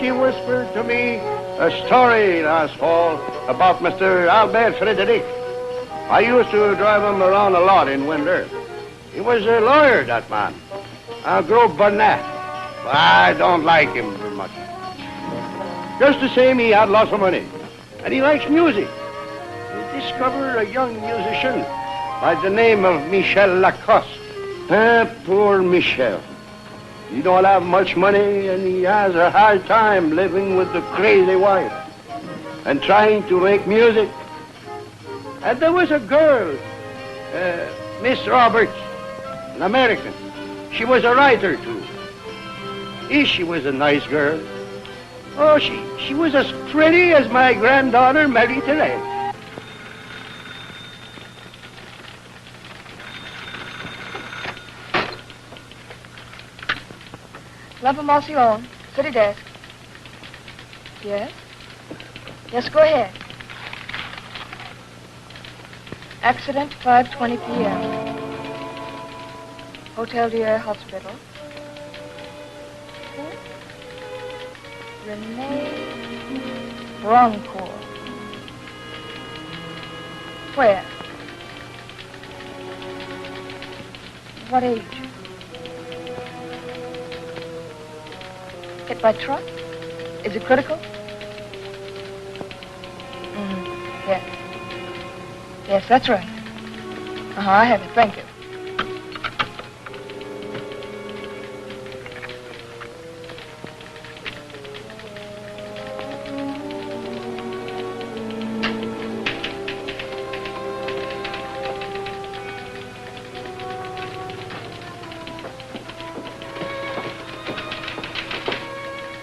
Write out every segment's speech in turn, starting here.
she whispered to me a story last fall about Mr. Albert Frederic. I used to drive him around a lot in winter. He was a lawyer, that man. Gros Bonnet. But I don't like him very much. Just the same, he had lots of money. And he likes music. He discovered a young musician by the name of Michel Lacoste. Poor Michel. He don't have much money, and he has a hard time living with the crazy wife and trying to make music. And there was a girl, Miss Roberts, an American. She was a writer, too. She was a nice girl. Oh, she was as pretty as my granddaughter, Marie-Thérèse. L'Information, city desk. Yes? Yes, go ahead. Accident, 5:20 p.m. Hotel Dieu Hospital. Renee Broncourt. Where? What age? Hit by truck? Is it critical? Yes. Yes, that's right. I have it. Thank you.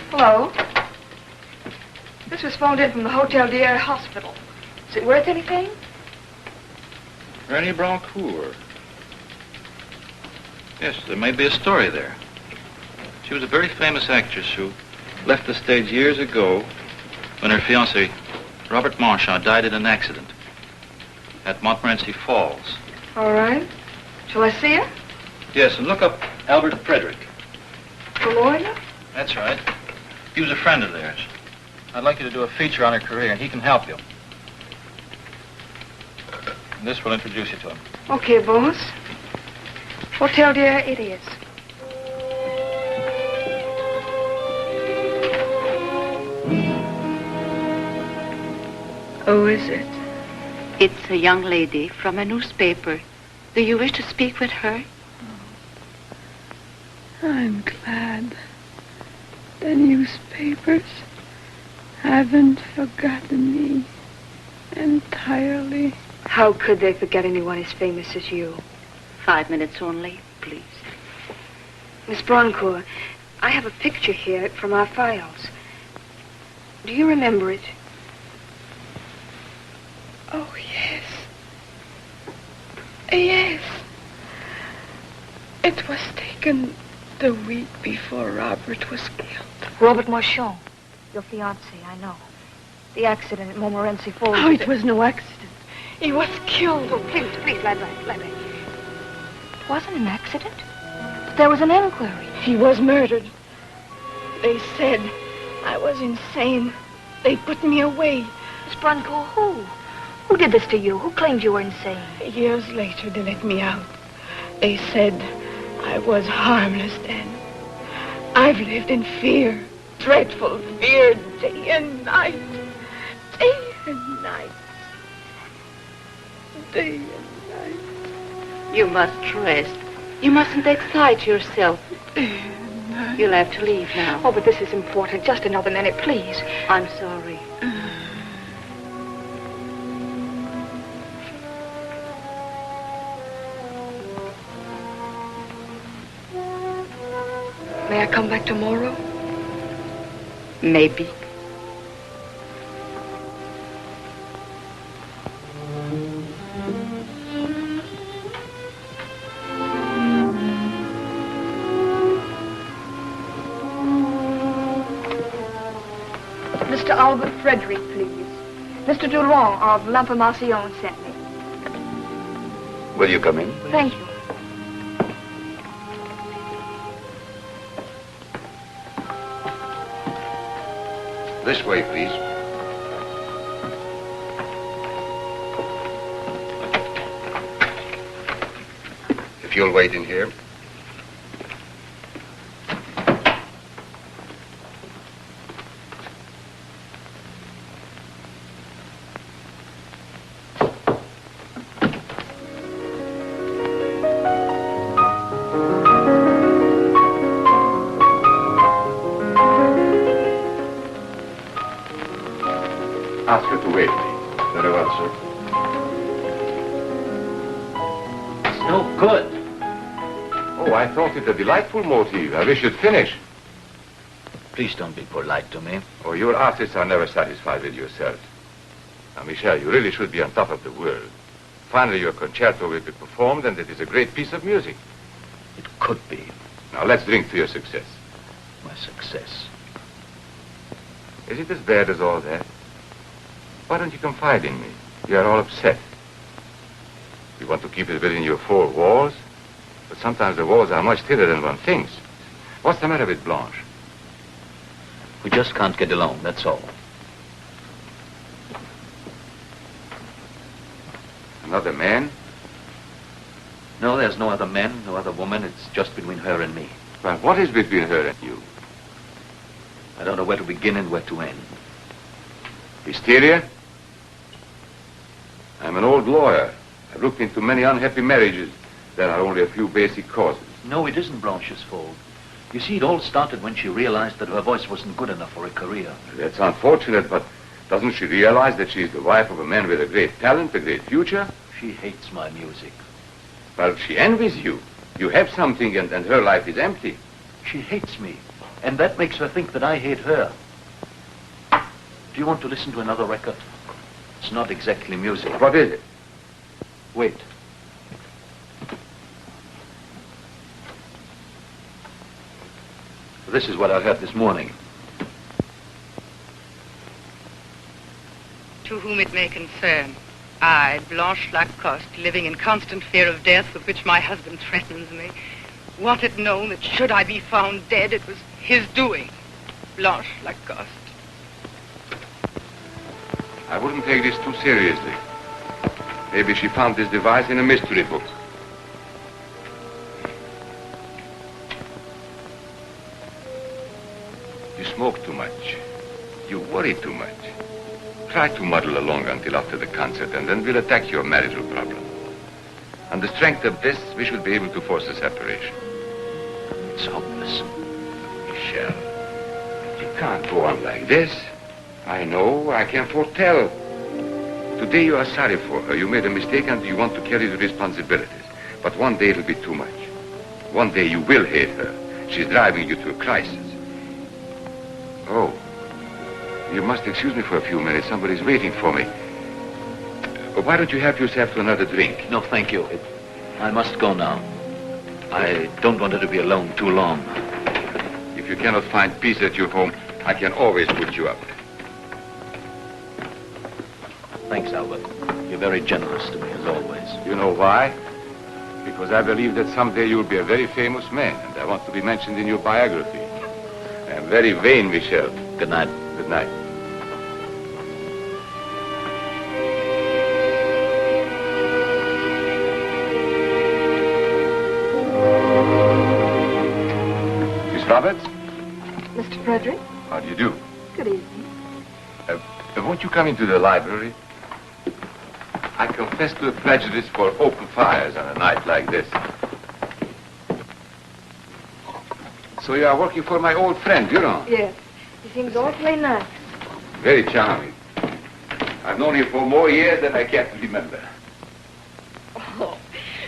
Hello. This was phoned in from the Hotel Dieu Hospital. Is it worth anything? Rennie Broncourt. Yes, there may be a story there. She was a very famous actress who left the stage years ago when her fiancé, Robert Marchand, died in an accident at Montmorency Falls. All right. Shall I see her? Yes, and look up Albert Frederic. The lawyer? That's right. He was a friend of theirs. I'd like you to do a feature on her career, and he can help you. And this will introduce you to him. Okay, boss. Hotel Dieu it is. Who is it? It's a young lady from a newspaper. Do you wish to speak with her? I'm glad the newspapers haven't forgotten me entirely. How could they forget anyone as famous as you? 5 minutes only, please. Miss Broncourt, I have a picture here from our files. Do you remember it? Oh, yes. Yes. It was taken the week before Robert was killed. Robert Marchand, your fiancé, I know. The accident at Montmorency Falls. Oh, it was no accident. He was killed. Oh, please, lie back. It wasn't an accident. There was an inquiry. He was murdered. They said I was insane. They put me away. Miss Broncourt, who? Who did this to you? Who claimed you were insane? Years later, they let me out. They said I was harmless then. I've lived in fear, dreadful fear, day and night. Day and night. Day and night. You must rest. You mustn't excite yourself. Day and night. You'll have to leave now. Oh, but this is important. Just another minute, please. I'm sorry. May I come back tomorrow? Maybe. Mr. Albert Frederic, please. Mr. Durand of L'Information sent me. Will you come in? Thank you. This way, please. If you'll wait in here. Ask her to wait, please. Very well, sir. It's no good. Oh, I thought it a delightful motive. I wish you'd finish. Please don't be polite to me. Oh, your artists are never satisfied with yourselves. Now, Michel, you really should be on top of the world. Finally, your concerto will be performed, and it is a great piece of music. It could be. Now, let's drink to your success. My success. Is it as bad as all that? Why don't you confide in me? You are all upset. You want to keep it within your four walls, but sometimes the walls are much thinner than one thinks. What's the matter with Blanche? We just can't get along, that's all. Another man? No, there's no other man, no other woman. It's just between her and me. Well, what is between her and you? I don't know where to begin and where to end. Hysteria? I'm an old lawyer. I've looked into many unhappy marriages. There are only a few basic causes. No, it isn't Blanche's fault. You see, it all started when she realized that her voice wasn't good enough for a career. That's unfortunate, but doesn't she realize that she's the wife of a man with a great talent, a great future? She hates my music. Well, she envies you. You have something, and her life is empty. She hates me, and that makes her think that I hate her. Do you want to listen to another record? It's not exactly music. What is it? Wait. This is what I heard this morning. To whom it may concern, I, Blanche Lacoste, living in constant fear of death with which my husband threatens me, want it known that should I be found dead, it was his doing. Blanche Lacoste. I wouldn't take this too seriously. Maybe she found this device in a mystery book. You smoke too much. You worry too much. Try to muddle along until after the concert, and then we'll attack your marital problem. On the strength of this, we should be able to force a separation. It's hopeless. Michel, you can't go on like this. I know, I can foretell. Today you are sorry for her. You made a mistake and you want to carry the responsibilities. But one day it'll be too much. One day you will hate her. She's driving you to a crisis. Oh, you must excuse me for a few minutes. Somebody's waiting for me. Why don't you help yourself to another drink? No, thank you. I must go now. I don't want her to be alone too long. If you cannot find peace at your home, I can always put you up. Thanks, Albert. You're very generous to me, as always. You know why? Because I believe that someday you'll be a very famous man, and I want to be mentioned in your biography. I am very vain, Michel. Good night. Good night. Miss Roberts? Mr. Frederick, How do you do? good evening. Won't you come into the library? I confess to a prejudice for open fires on a night like this. So you are working for my old friend, Durand? Yes, he seems awfully nice. Very charming. I've known him for more years than I care to remember. Oh,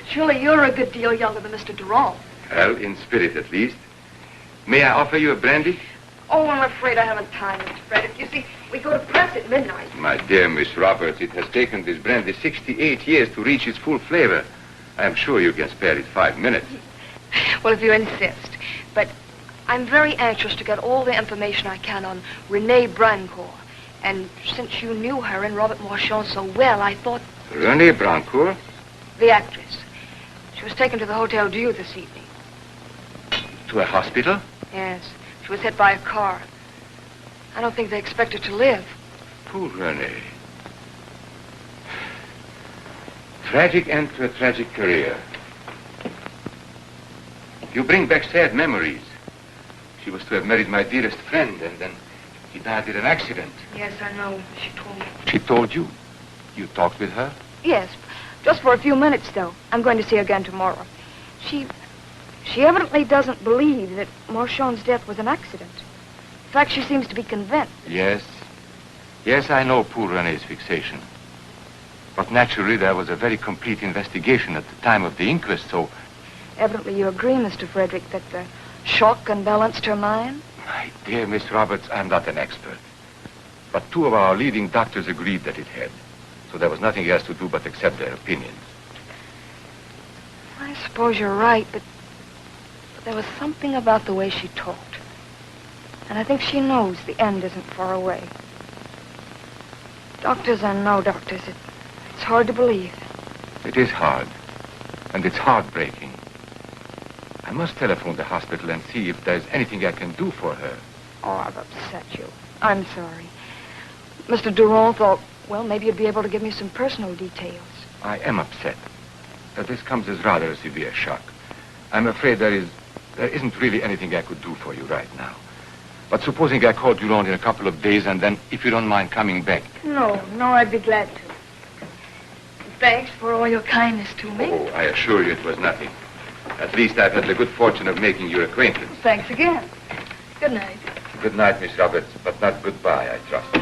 surely you're a good deal younger than Mr. Durand. Well, in spirit at least. May I offer you a brandy? Oh, I'm afraid I haven't time, Mr. Frederick. You see, we go to press at midnight. My dear Miss Roberts, it has taken this brandy 68 years to reach its full flavor. I am sure you can spare it 5 minutes. Well, if you insist. But I'm very anxious to get all the information I can on Renee Brancourt. And since you knew her and Robert Marchand so well, I thought... Renee Brancourt? The actress. She was taken to the Hotel Dieu this evening. To a hospital? Yes. She was hit by a car. I don't think they expect her to live. Poor Renee. Tragic end to a tragic career. You bring back sad memories. She was to have married my dearest friend, and then he died in an accident. Yes, I know. She told me. She told you? You talked with her? Yes, just for a few minutes, though. I'm going to see her again tomorrow. She evidently doesn't believe that Marchand's death was an accident. In fact, she seems to be convinced. Yes. Yes, I know poor Renee's fixation. But naturally, there was a very complete investigation at the time of the inquest, so... Evidently, you agree, Mr. Frederick, that the shock unbalanced her mind? My dear Miss Roberts, I'm not an expert. But 2 of our leading doctors agreed that it had. So there was nothing else to do but accept their opinions. I suppose you're right, but there was something about the way she talked. And I think she knows the end isn't far away. Doctors or no doctors, it's hard to believe. It is hard. And it's heartbreaking. I must telephone the hospital and see if there's anything I can do for her. Oh, I've upset you. I'm sorry. Mr. Durand thought, well, maybe you'd be able to give me some personal details. I am upset. This comes as rather a severe shock. I'm afraid there isn't really anything I could do for you right now. But supposing I called you around in a couple of days, and then, if you don't mind coming back. No, I'd be glad to. Thanks for all your kindness to me. Oh, I assure you it was nothing. At least I've had the good fortune of making your acquaintance. Thanks again. Good night. Good night, Miss Roberts, but not goodbye, I trust.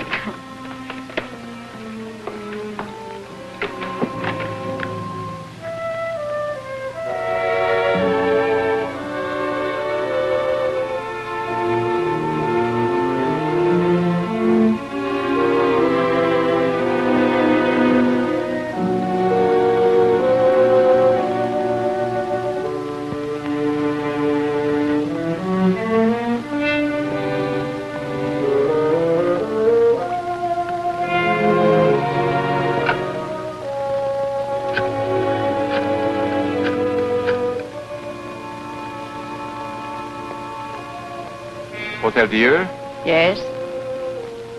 Hotel Dieu? Yes?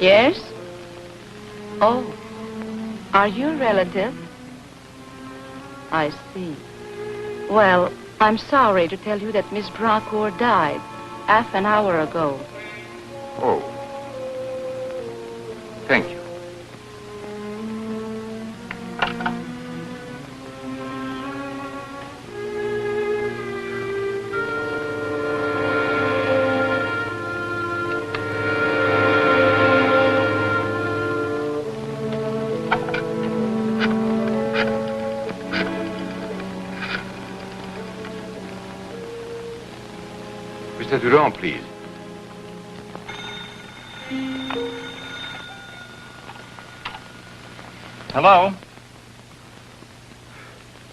Yes? Oh, are you a relative? I see. Well, I'm sorry to tell you that Miss Drancourt died half an hour ago. Oh. Thank you. Mr. Durand, please. Hello?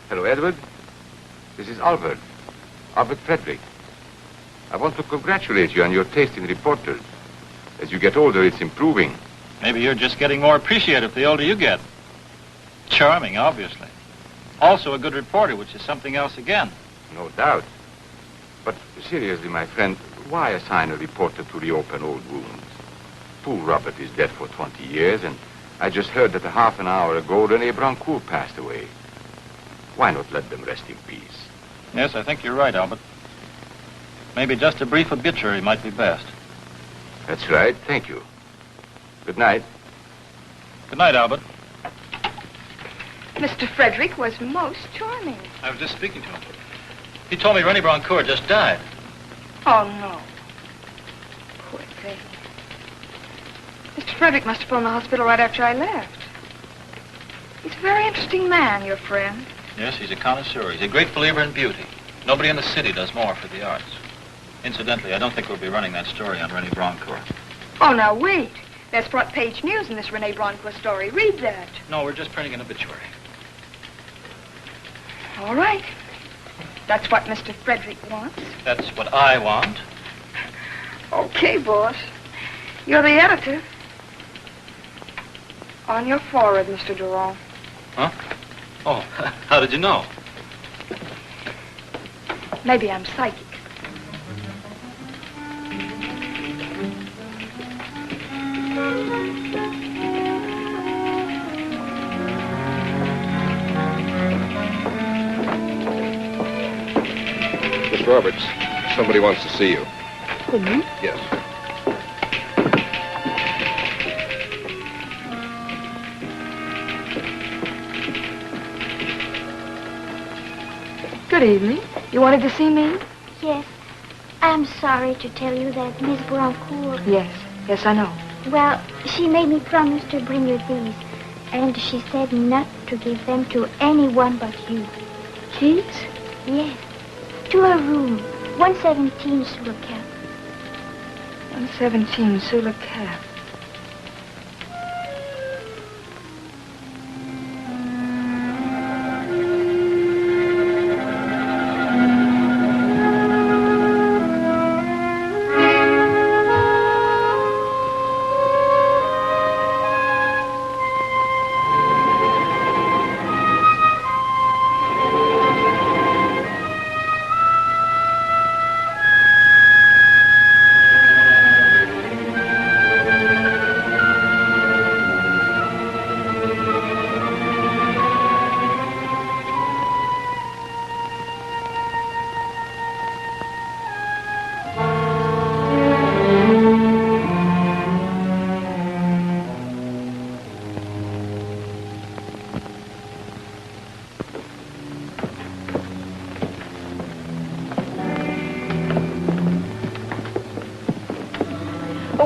Hello, Edward. This is Albert. Albert Frederick. I want to congratulate you on your taste in reporters. As you get older, it's improving. Maybe you're just getting more appreciative the older you get. Charming, obviously. Also a good reporter, which is something else again. No doubt. But seriously, my friend, why assign a reporter to reopen old wounds? Poor Robert is dead for 20 years, and I just heard that a half an hour ago, René Brancourt passed away. Why not let them rest in peace? Yes, I think you're right, Albert. Maybe just a brief obituary might be best. That's right. Thank you. Good night. Good night, Albert. Mr. Frederick was most charming. I was just speaking to him. He told me René Brancourt just died. Oh, no. Poor thing. Mr. Frederick must have phoned the hospital right after I left. He's a very interesting man, your friend. Yes, he's a connoisseur. He's a great believer in beauty. Nobody in the city does more for the arts. Incidentally, I don't think we'll be running that story on René Brancourt. Oh, now wait. There's front page news in this René Brancourt story. Read that. No, we're just printing an obituary. All right. That's what Mr. Frederick wants. That's what I want. Okay, boss. You're the editor. On your forehead, Mr. Durand. Huh? Oh, how did you know? Maybe I'm psychic. Miss Roberts, somebody wants to see you. For me? Yes. Good evening. You wanted to see me? Yes. I'm sorry to tell you that Miss Broncourt... Yes, I know. Well, she made me promise to bring you these. And she said not to give them to anyone but you. Keys? Yes. To her room. 117 Sous le Cap. 117 Sous le Cap.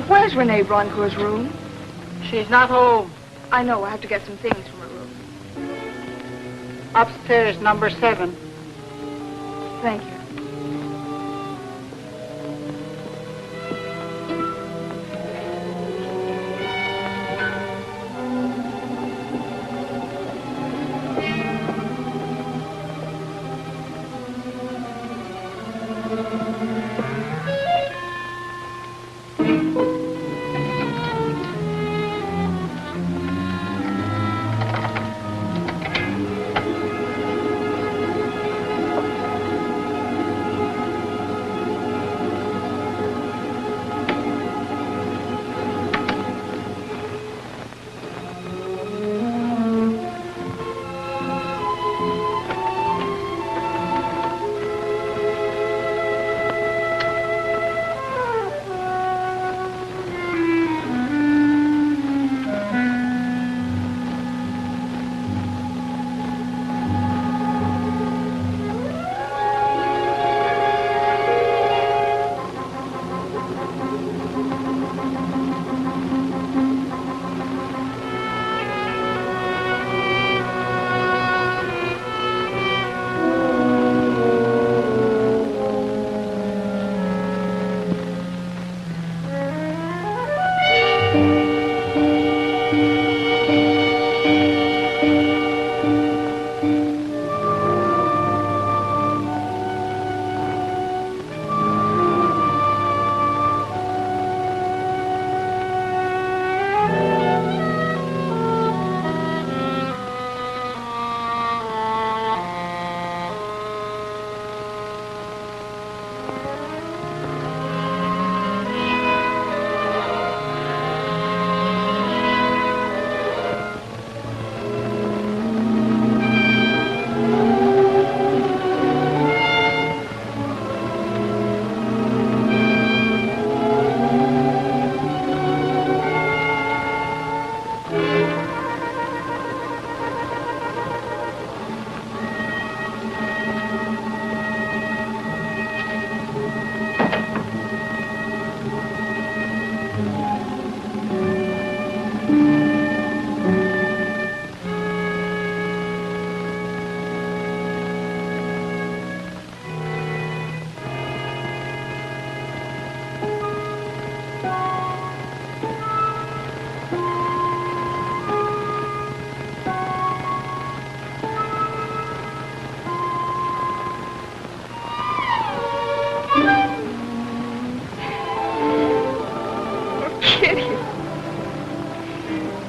Where's Renee Broncourt's room? She's not home. I know. I have to get some things from her room. Upstairs, number 7. Thank you.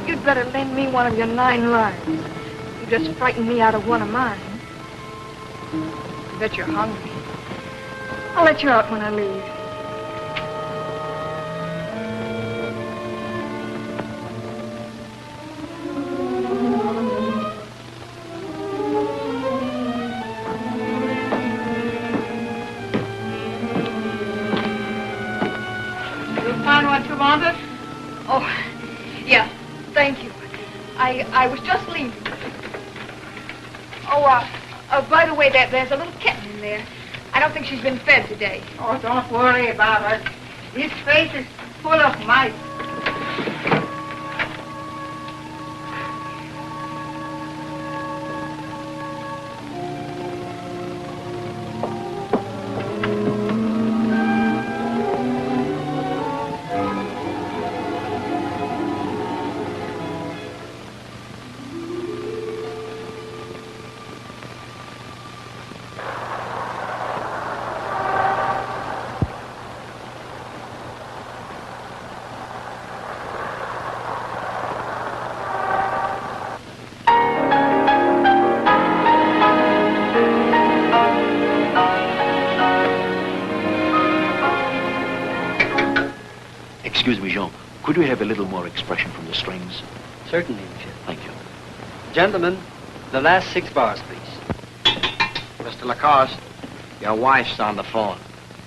You'd better lend me one of your 9 lives. You just frightened me out of one of mine. I bet you're hungry. I'll let you out when I leave. want it? Oh, yeah, thank you. I was just leaving. Oh, by the way, there's a little kitten in there. I don't think she's been fed today. Oh, don't worry about her. His face is full of mice. Excuse me, Jean. Could we have a little more expression from the strings? Certainly, monsieur. Thank you. Gentlemen, the last 6 bars, please. Mr. Lacoste, your wife's on the phone.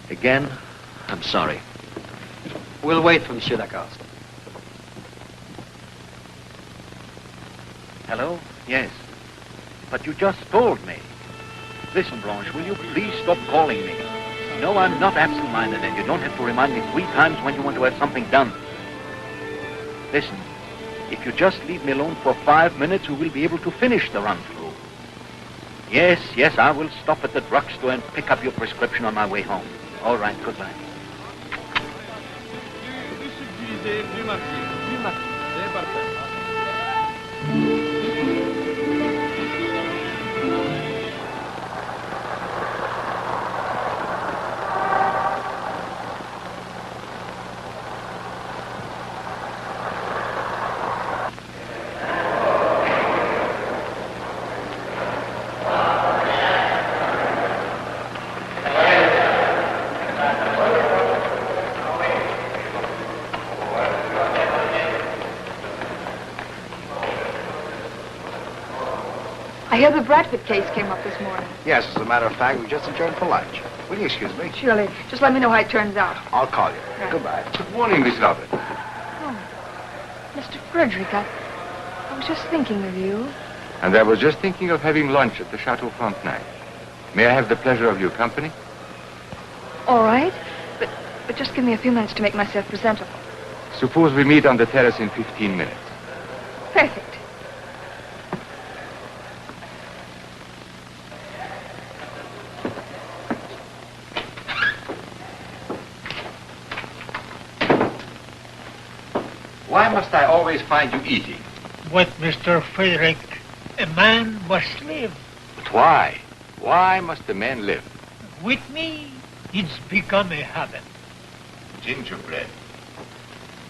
Again? I'm sorry. We'll wait for Monsieur Lacoste. Hello? Yes. But you just told me. Listen, Blanche, will you please stop calling me? No, I'm not absent-minded, and you don't have to remind me 3 times when you want to have something done. Listen, if you just leave me alone for 5 minutes, we will be able to finish the run-through. Yes, I will stop at the drugstore and pick up your prescription on my way home. All right, goodbye. I hear the Bradford case came up this morning. Yes, as a matter of fact, we just adjourned for lunch. Will you excuse me? Surely. Just let me know how it turns out. I'll call you. Right. Goodbye. Good morning, Miss Robert. Oh, Mr. Frederick, I was just thinking of you. And I was just thinking of having lunch at the Chateau Frontenac. May I have the pleasure of your company? All right. But just give me a few minutes to make myself presentable. Suppose we meet on the terrace in 15 minutes. Perfect. Why must I always find you eating? But, Mr. Frederick, a man must live. But why? Why must a man live? With me, it's become a habit. Gingerbread.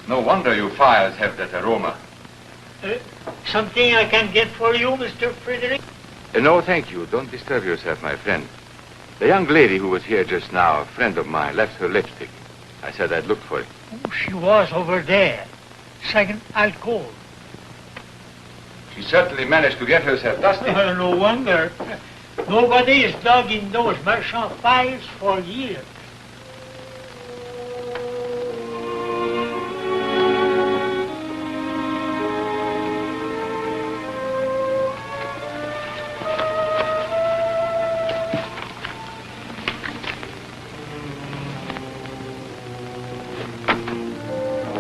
No wonder your fires have that aroma. Something I can get for you, Mr. Frederick? No, thank you. Don't disturb yourself, my friend. The young lady who was here just now, a friend of mine, left her lipstick. I said I'd look for it. Oh, she was over there. Second alcohol. She certainly managed to get herself dusty. No wonder. Nobody has dug in those Marchand files for years.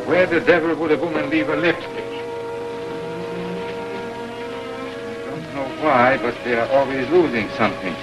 Where the devil would a woman leave her lipstick? I don't know why, but they are always losing something.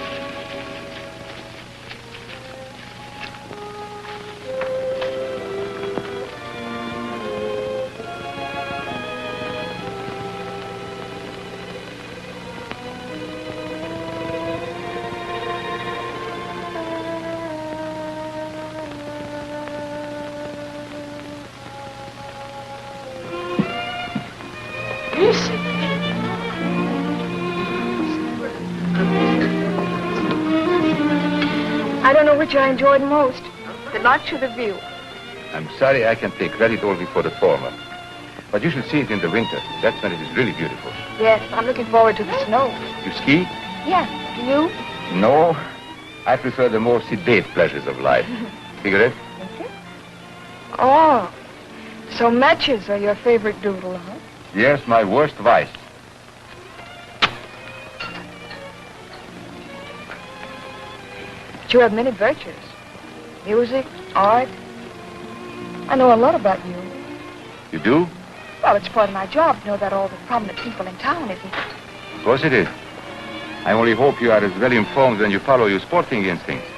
I don't know which I enjoyed most, the lunch or the view. I'm sorry I can take credit only for the former. But you should see it in the winter. That's when it is really beautiful. Yes, I'm looking forward to the snow. You ski? Yeah, do you? No. I prefer the more sedate pleasures of life. Cigarette? Oh, So matches are your favorite doodle, huh? Yes, my worst vice. But you have many virtues. Music, art. I know a lot about you. You do? Well, it's part of my job to know about all the prominent people in town, isn't it? Of course it is. I only hope you are as well informed when you follow your sporting instincts.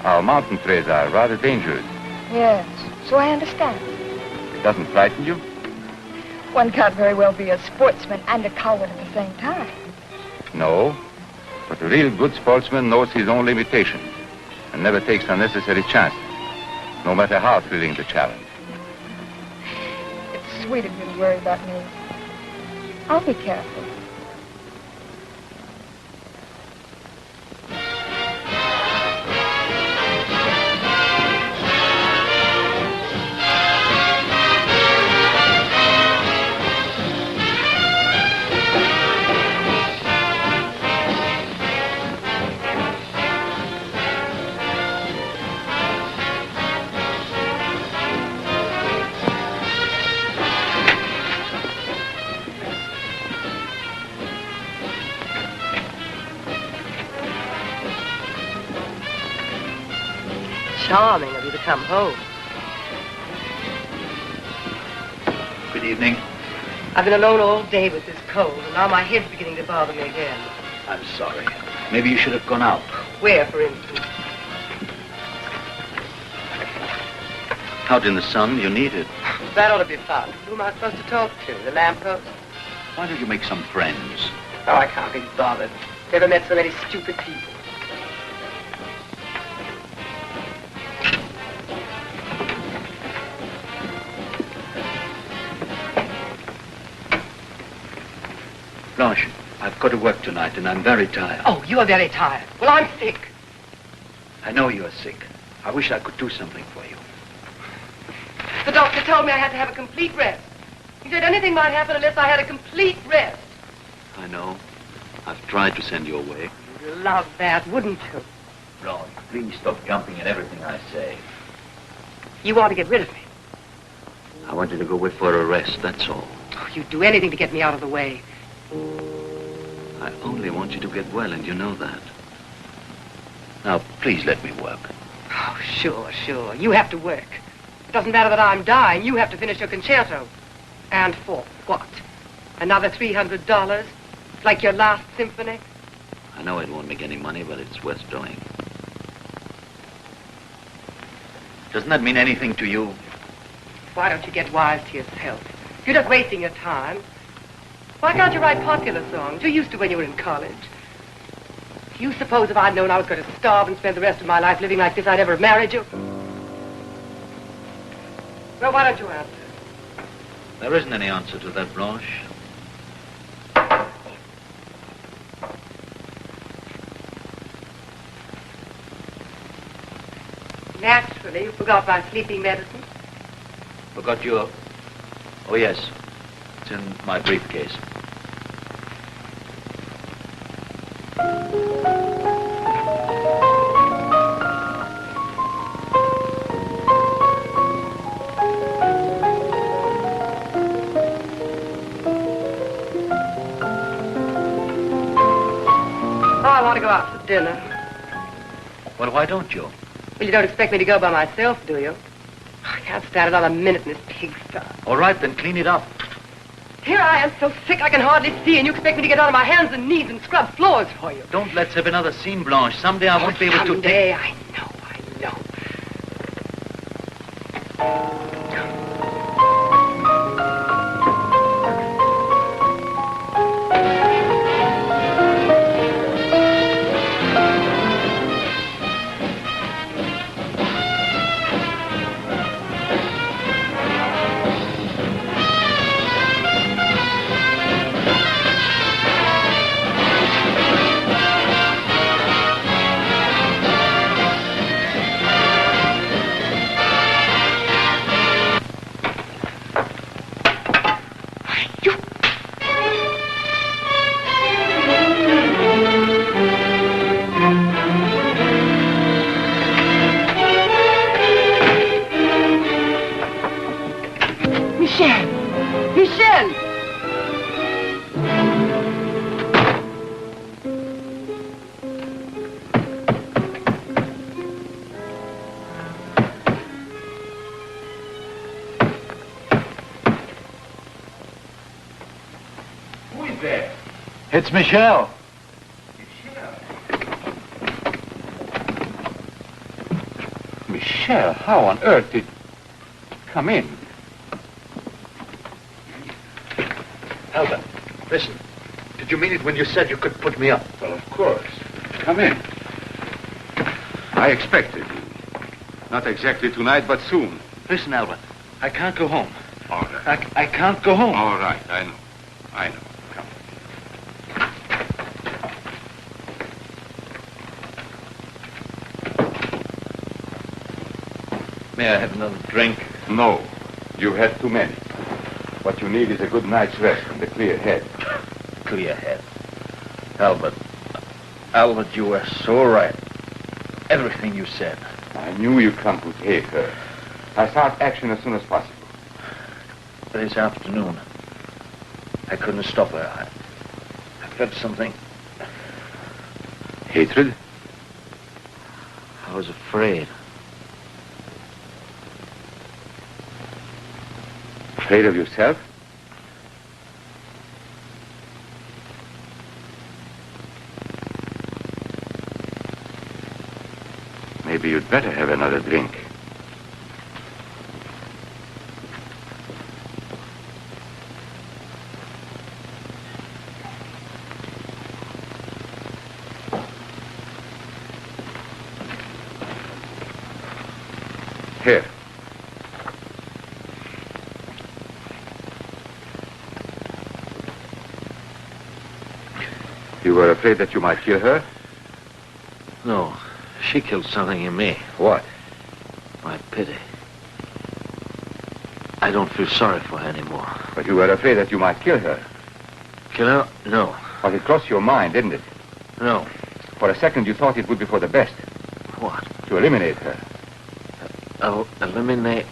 Our mountain trails are rather dangerous. Yes, so I understand. It doesn't frighten you? One can't very well be a sportsman and a coward at the same time. No. But a real good sportsman knows his own limitations and never takes unnecessary chances, no matter how thrilling the challenge. It's sweet of you to worry about me. I'll be careful. Charming of you to come home. Good evening. I've been alone all day with this cold, and now my head's beginning to bother me again. I'm sorry. Maybe you should have gone out. Where, for instance? Out in the sun, you need it. That ought to be fun. Who am I supposed to talk to? The lamppost? Why don't you make some friends? Oh, I can't be bothered. Never met so many stupid people. Blanche, I've got to work tonight, and I'm very tired. Oh, you are very tired. Well, I'm sick. I know you are sick. I wish I could do something for you. The doctor told me I had to have a complete rest. He said anything might happen unless I had a complete rest. I know. I've tried to send you away. You'd love that, wouldn't you? Blanche, please stop jumping at everything I say. You want to get rid of me. I want you to go away for a rest, that's all. Oh, you'd do anything to get me out of the way. I only want you to get well, and you know that. Now, please let me work. Oh, sure. You have to work. It doesn't matter that I'm dying. You have to finish your concerto. And for what? Another $300? Like your last symphony? I know it won't make any money, but it's worth doing. Doesn't that mean anything to you? Why don't you get wise to yourself? You're just wasting your time. Why can't you write popular songs? You used to when you were in college. Do you suppose if I'd known I was going to starve and spend the rest of my life living like this, I'd ever have married you? Well, why don't you answer? There isn't any answer to that, Blanche. Naturally, you forgot my sleeping medicine. Forgot your... Oh, yes. It's in my briefcase. Oh, I want to go out for dinner. Well, why don't you? Well, you don't expect me to go by myself, do you? I can't stand another minute in this pigsty. All right, then clean it up. Here I am so sick I can hardly see, and you expect me to get down on my hands and knees and scrub floors for you. Don't let's have another scene, Blanche. Someday I won't be able to... Someday, I know. It's Michelle. Michelle, how on earth did... Come in. Albert, listen. Did you mean it when you said you could put me up? Well, of course. Come in. I expected you. Not exactly tonight, but soon. Listen, Albert. I can't go home. All right. I can't go home. All right, I know. I know. Come. May I have another drink? No. You had too many. What you need is a good night's rest and a clear head. Clear head. Albert, you were so right. Everything you said. I knew you'd come to take her. I start action as soon as possible. This afternoon, I couldn't stop her. I felt something. Hatred? I was afraid. Afraid of yourself? Maybe you'd better have another drink. Here. You were afraid that you might kill her? No, she killed something in me. What? My pity. I don't feel sorry for her anymore. But you were afraid that you might kill her. Kill her? No. But it crossed your mind, didn't it? No. For a second you thought it would be for the best. What? To eliminate her. Eliminate.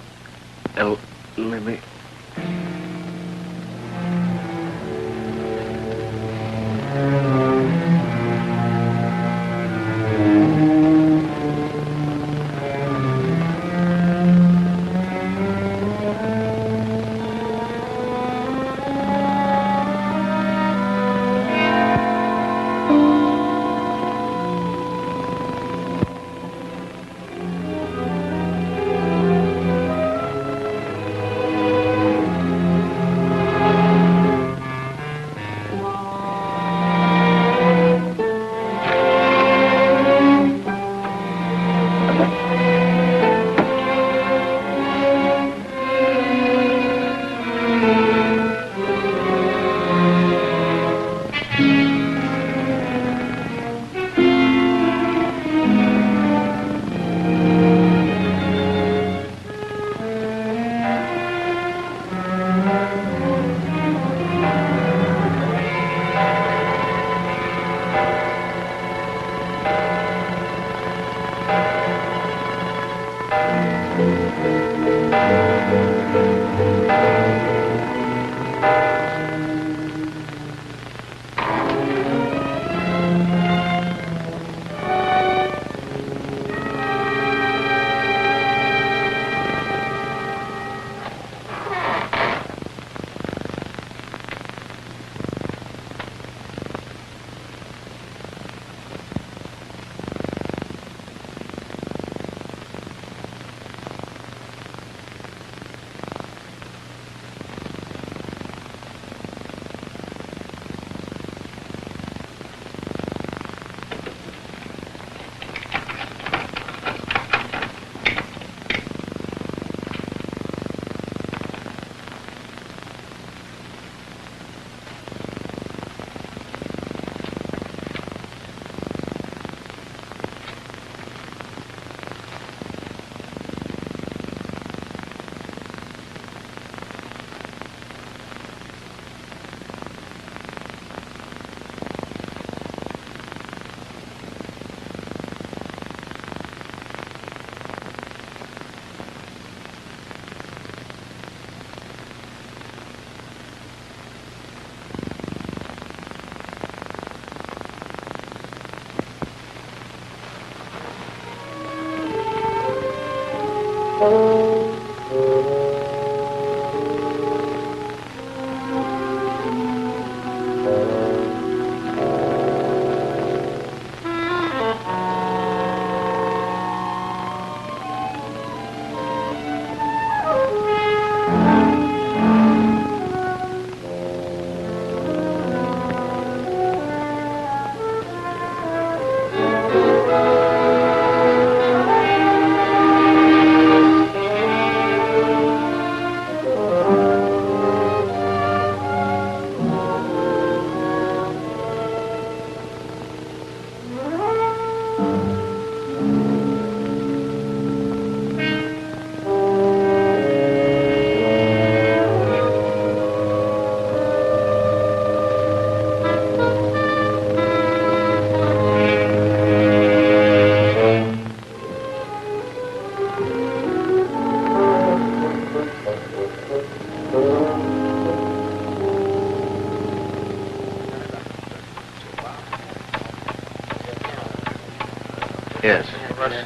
Yes.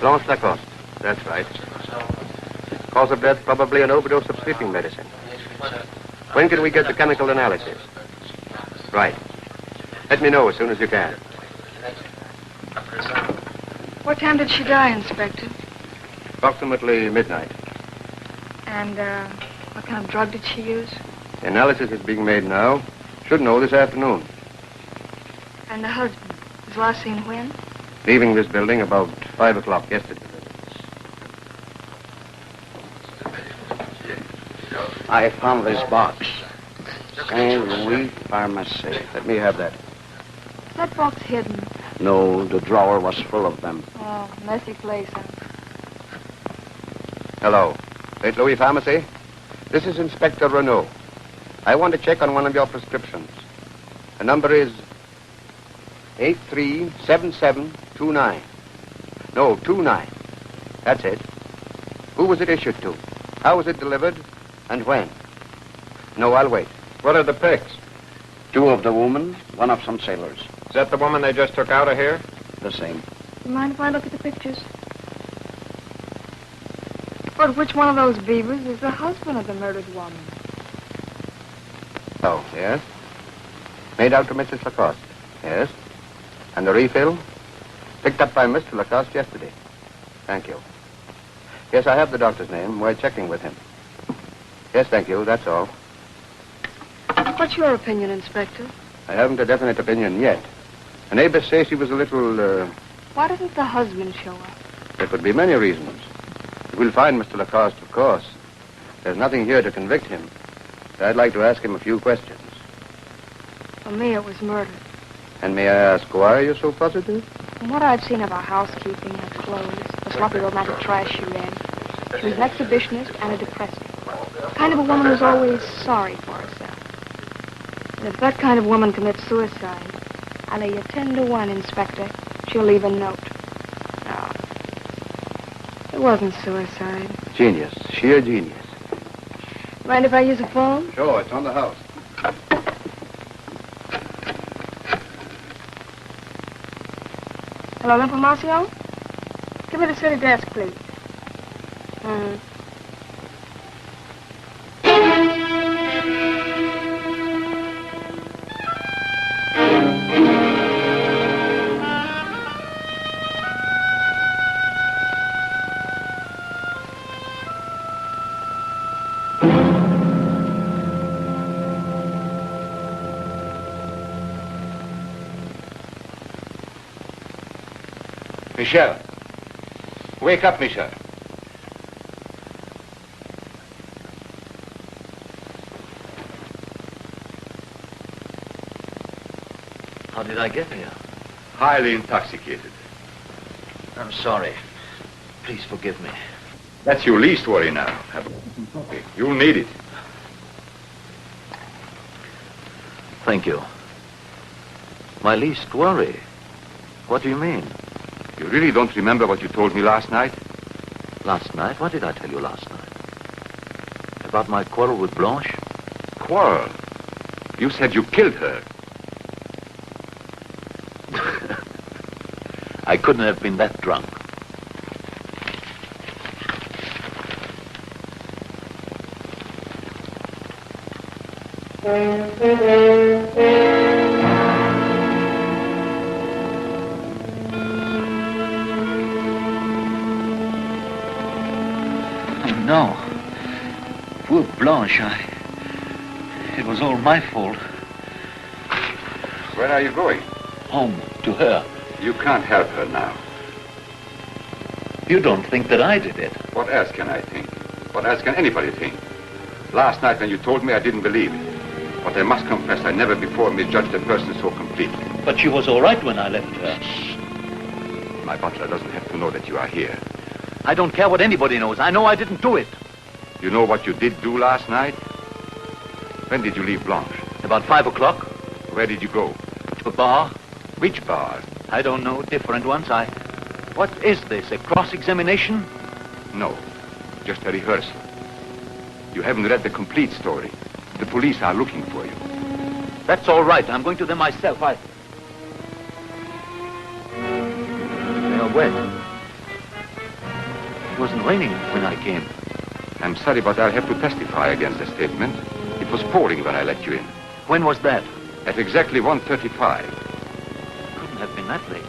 Blanche Lacoste. That's right. Cause of death, probably an overdose of sleeping medicine. When can we get the chemical analysis? Right. Let me know as soon as you can. What time did she die, Inspector? Approximately midnight. And, what kind of drug did she use? The analysis is being made now. Should know this afternoon. And the husband was last seen when? Leaving this building about 5 o'clock yesterday. I found this box. Saint Louis Pharmacy. Let me have that. Is that box hidden? No, the drawer was full of them. Oh, messy place, huh? Hello. St. Louis Pharmacy? This is Inspector Renault. I want to check on one of your prescriptions. The number is 837729. No, 29. That's it. Who was it issued to? How was it delivered? And when? No, I'll wait. What are the pics? 2 of the women, 1 of some sailors. Is that the woman they just took out of here? The same. You mind if I look at the pictures? But which one of those beavers is the husband of the murdered woman? Oh, yes. Made out to Mrs. Lacoste. Yes. And the refill? Picked up by Mr. Lacoste yesterday. Thank you. Yes, I have the doctor's name. We're checking with him. Yes, thank you. That's all. What's your opinion, Inspector? I haven't a definite opinion yet. The neighbors say she was a little, Why doesn't the husband show up? There could be many reasons. We'll find Mr. Lacoste, of course. There's nothing here to convict him. I'd like to ask him a few questions. For me, it was murder. And may I ask why you're so positive? From what I've seen of her housekeeping, her clothes, the sloppy romantic trash she ran, she was an exhibitionist and a depressant. The kind of a woman who's always sorry for herself. And if that kind of woman commits suicide, I lay you 10 to 1, Inspector, she'll leave a note. No. It wasn't suicide. Genius. Sheer genius. Mind if I use a phone? Sure, it's on the house. Hello, Information? Give me the city desk, please. Michel. Wake up, Michel. How did I get here? Highly intoxicated. I'm sorry. Please forgive me. That's your least worry now. Have some coffee. You'll need it. Thank you. My least worry? What do you mean? You really don't remember what you told me last night? Last night? What did I tell you last night? About my quarrel with Blanche? Quarrel? You said you killed her. I couldn't have been that drunk. No. Poor Blanche, it was all my fault. Where are you going? Home, to her. You can't help her now. You don't think that I did it? What else can I think? What else can anybody think? Last night when you told me, I didn't believe it. But I must confess, I never before misjudged a person so completely. But she was all right when I left her. My butler doesn't have to know that you are here. I don't care what anybody knows. I know I didn't do it. You know what you did do last night? When did you leave Blanche? About 5 o'clock. Where did you go? To a bar. Which bar? I don't know. Different ones. What is this? A cross-examination? No. Just a rehearsal. You haven't read the complete story. The police are looking for you. That's all right. I'm going to them myself. They are wet. It wasn't raining when I came. I'm sorry, but I'll have to testify against the statement. It was pouring when I let you in. When was that? At exactly 1:35. Couldn't have been that late.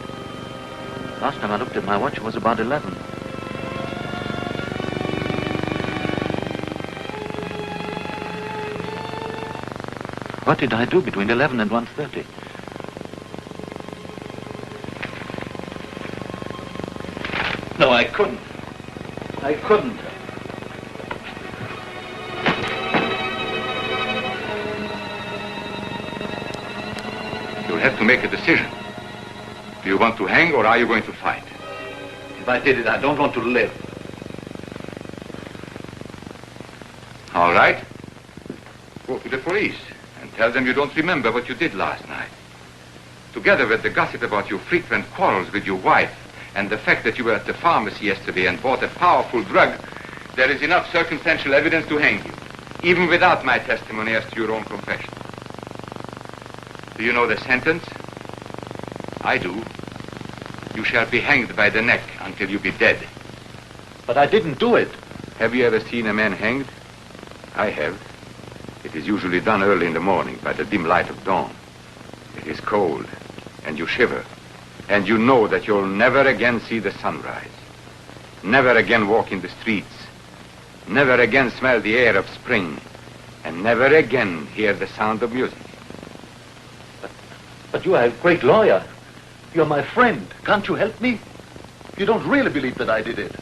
Last time I looked at my watch, it was about 11. What did I do between 11 and 1:30? No, I couldn't. I couldn't. You'll have to make a decision. Do you want to hang or are you going to fight? If I did it, I don't want to live. All right. Go to the police and tell them you don't remember what you did last night. Together with the gossip about your frequent quarrels with your wife and the fact that you were at the pharmacy yesterday and bought a powerful drug, there is enough circumstantial evidence to hang you, even without my testimony as to your own confession. Do you know the sentence? I do. You shall be hanged by the neck until you be dead. But I didn't do it. Have you ever seen a man hanged? I have. It is usually done early in the morning by the dim light of dawn. It is cold, and you shiver, and you know that you'll never again see the sunrise, never again walk in the streets, never again smell the air of spring, and never again hear the sound of music. But you are a great lawyer. You're my friend. Can't you help me? You don't really believe that I did it.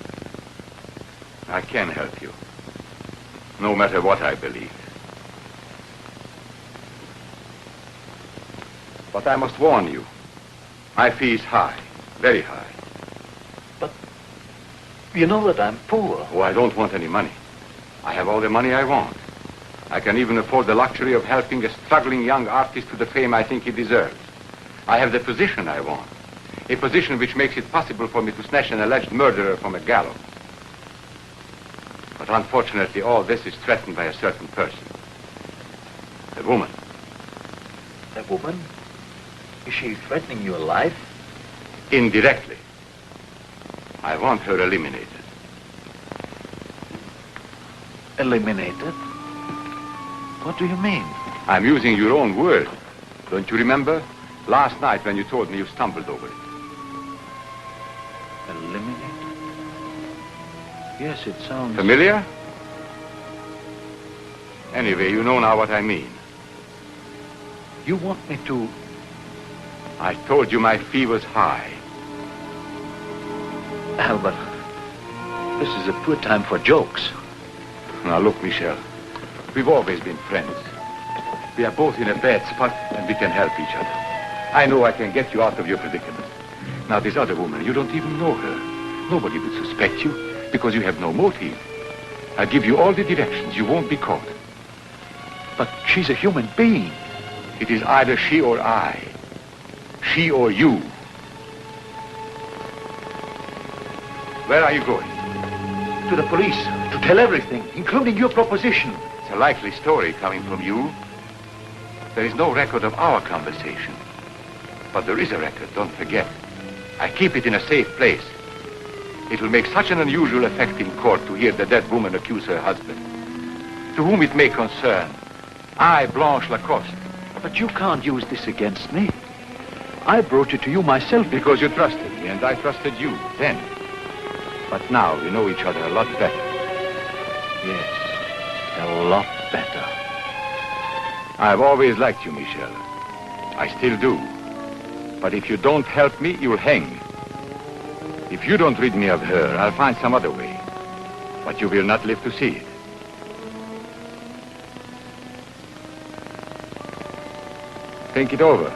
I can help you, no matter what I believe. But I must warn you, my fee is high, very high. But you know that I'm poor. Oh, I don't want any money. I have all the money I want. I can even afford the luxury of helping a struggling young artist to the fame I think he deserves. I have the position I want, a position which makes it possible for me to snatch an alleged murderer from a gallows. But unfortunately, all this is threatened by a certain person. A woman. A woman? Is she threatening your life? Indirectly. I want her eliminated. Eliminated? What do you mean? I'm using your own word. Don't you remember? Last night when you told me you stumbled over it. Eliminated? Yes, it sounds... Familiar? Anyway, you know now what I mean. You want me to... I told you my fee was high. Albert, this is a poor time for jokes. Now look, Michel, we've always been friends. We are both in a bad spot and we can help each other. I know I can get you out of your predicament. Now this other woman, you don't even know her. Nobody would suspect you because you have no motive. I'll give you all the directions. You won't be caught. But she's a human being. It is either she or I. She or you. Where are you going? To the police, to tell everything, including your proposition. It's a likely story coming from you. There is no record of our conversation. But there is a record, don't forget. I keep it in a safe place. It will make such an unusual effect in court to hear the dead woman accuse her husband. To whom it may concern, I, Blanche Lacoste. But you can't use this against me. I brought it to you myself. Because you trusted me, and I trusted you then. But now we know each other a lot better. Yes, a lot better. I've always liked you, Michel. I still do. But if you don't help me, you'll hang. If you don't rid me of her, I'll find some other way. But you will not live to see it. Think it over.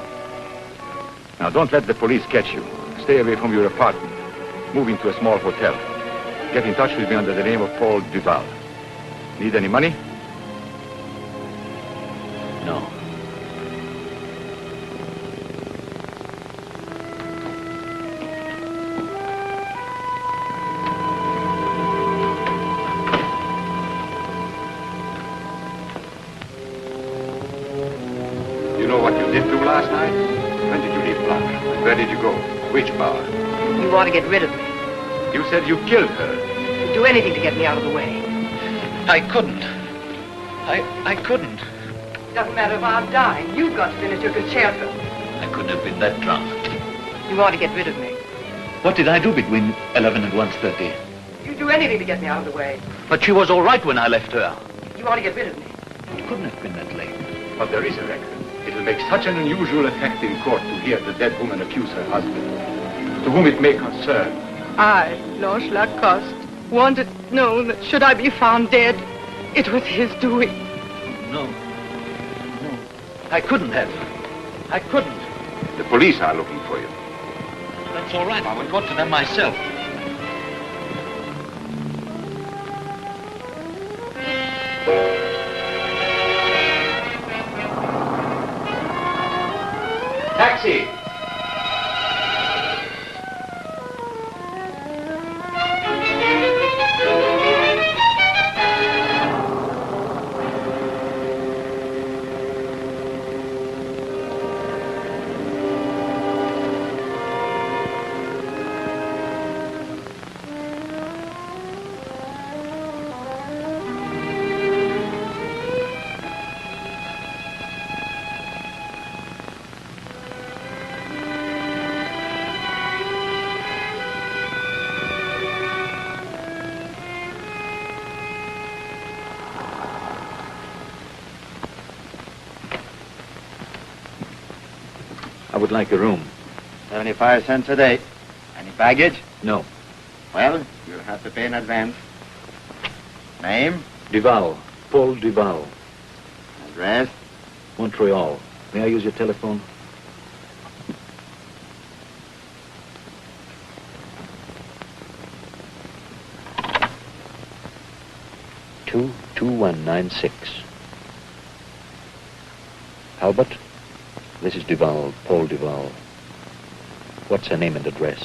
Now, don't let the police catch you. stay away from your apartment. Move into a small hotel. Get in touch with me under the name of Paul Duval. Need any money? No. You know what you did do last night? When did you leave Blanche? Where did you go? Which bar? You want to get rid of me. You said you killed her. You'd do anything to get me out of the way. I couldn't. I couldn't. Doesn't matter if I'm dying. You've got to finish your concerto. I couldn't have been that drunk. You want to get rid of me. What did I do between 11 and 1:30? You'd do anything to get me out of the way. But she was all right when I left her. You want to get rid of me. It couldn't have been that late. But there is a record. It will make such an unusual effect in court to hear the dead woman accuse her husband, to whom it may concern. I, Blanche Lacoste, wanted to know that should I be found dead, it was his doing. No. I couldn't have. I couldn't. The police are looking for you. That's all right. I will go to them myself. Taxi! I would like a room. 75 cents a day. Any baggage? No. Well, you'll have to pay in advance. Name? Duval. Paul Duval. Address? Montreal. May I use your telephone? Two 2196. Albert? This is Duval, Paul Duval. What's her name and address?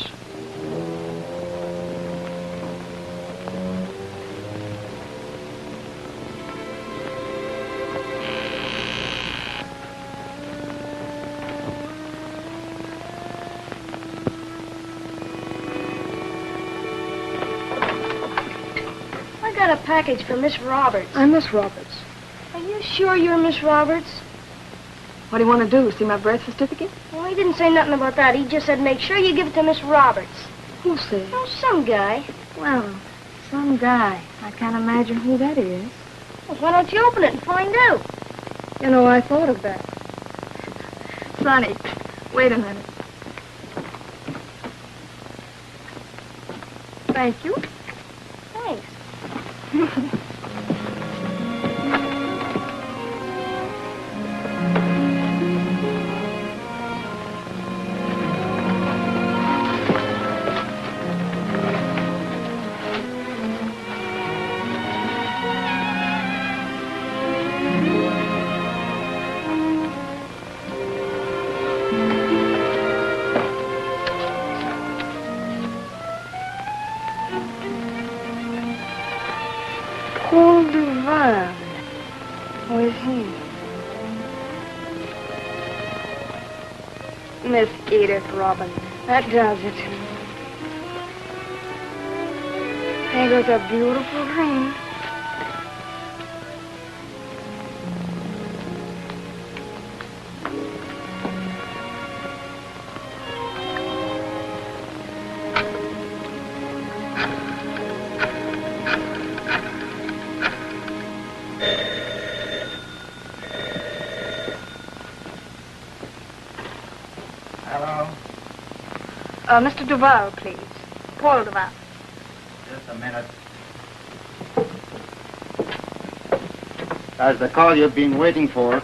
I got a package for Miss Roberts. I'm Miss Roberts. Are you sure you're Miss Roberts? What do you want to do? See my birth certificate? Well, he didn't say nothing about that. He just said make sure you give it to Miss Roberts. Who said? Oh, some guy. Well, some guy. I can't imagine who that is. Well, why don't you open it and find out? You know, I thought of that. Sonny, wait a minute. Thank you. Thanks. Paul Duval. Who is he? Miss Edith Robin. That does it. There goes a beautiful dream. Mr. Duval, please. Paul Duval. Just a minute. That's the call you've been waiting for.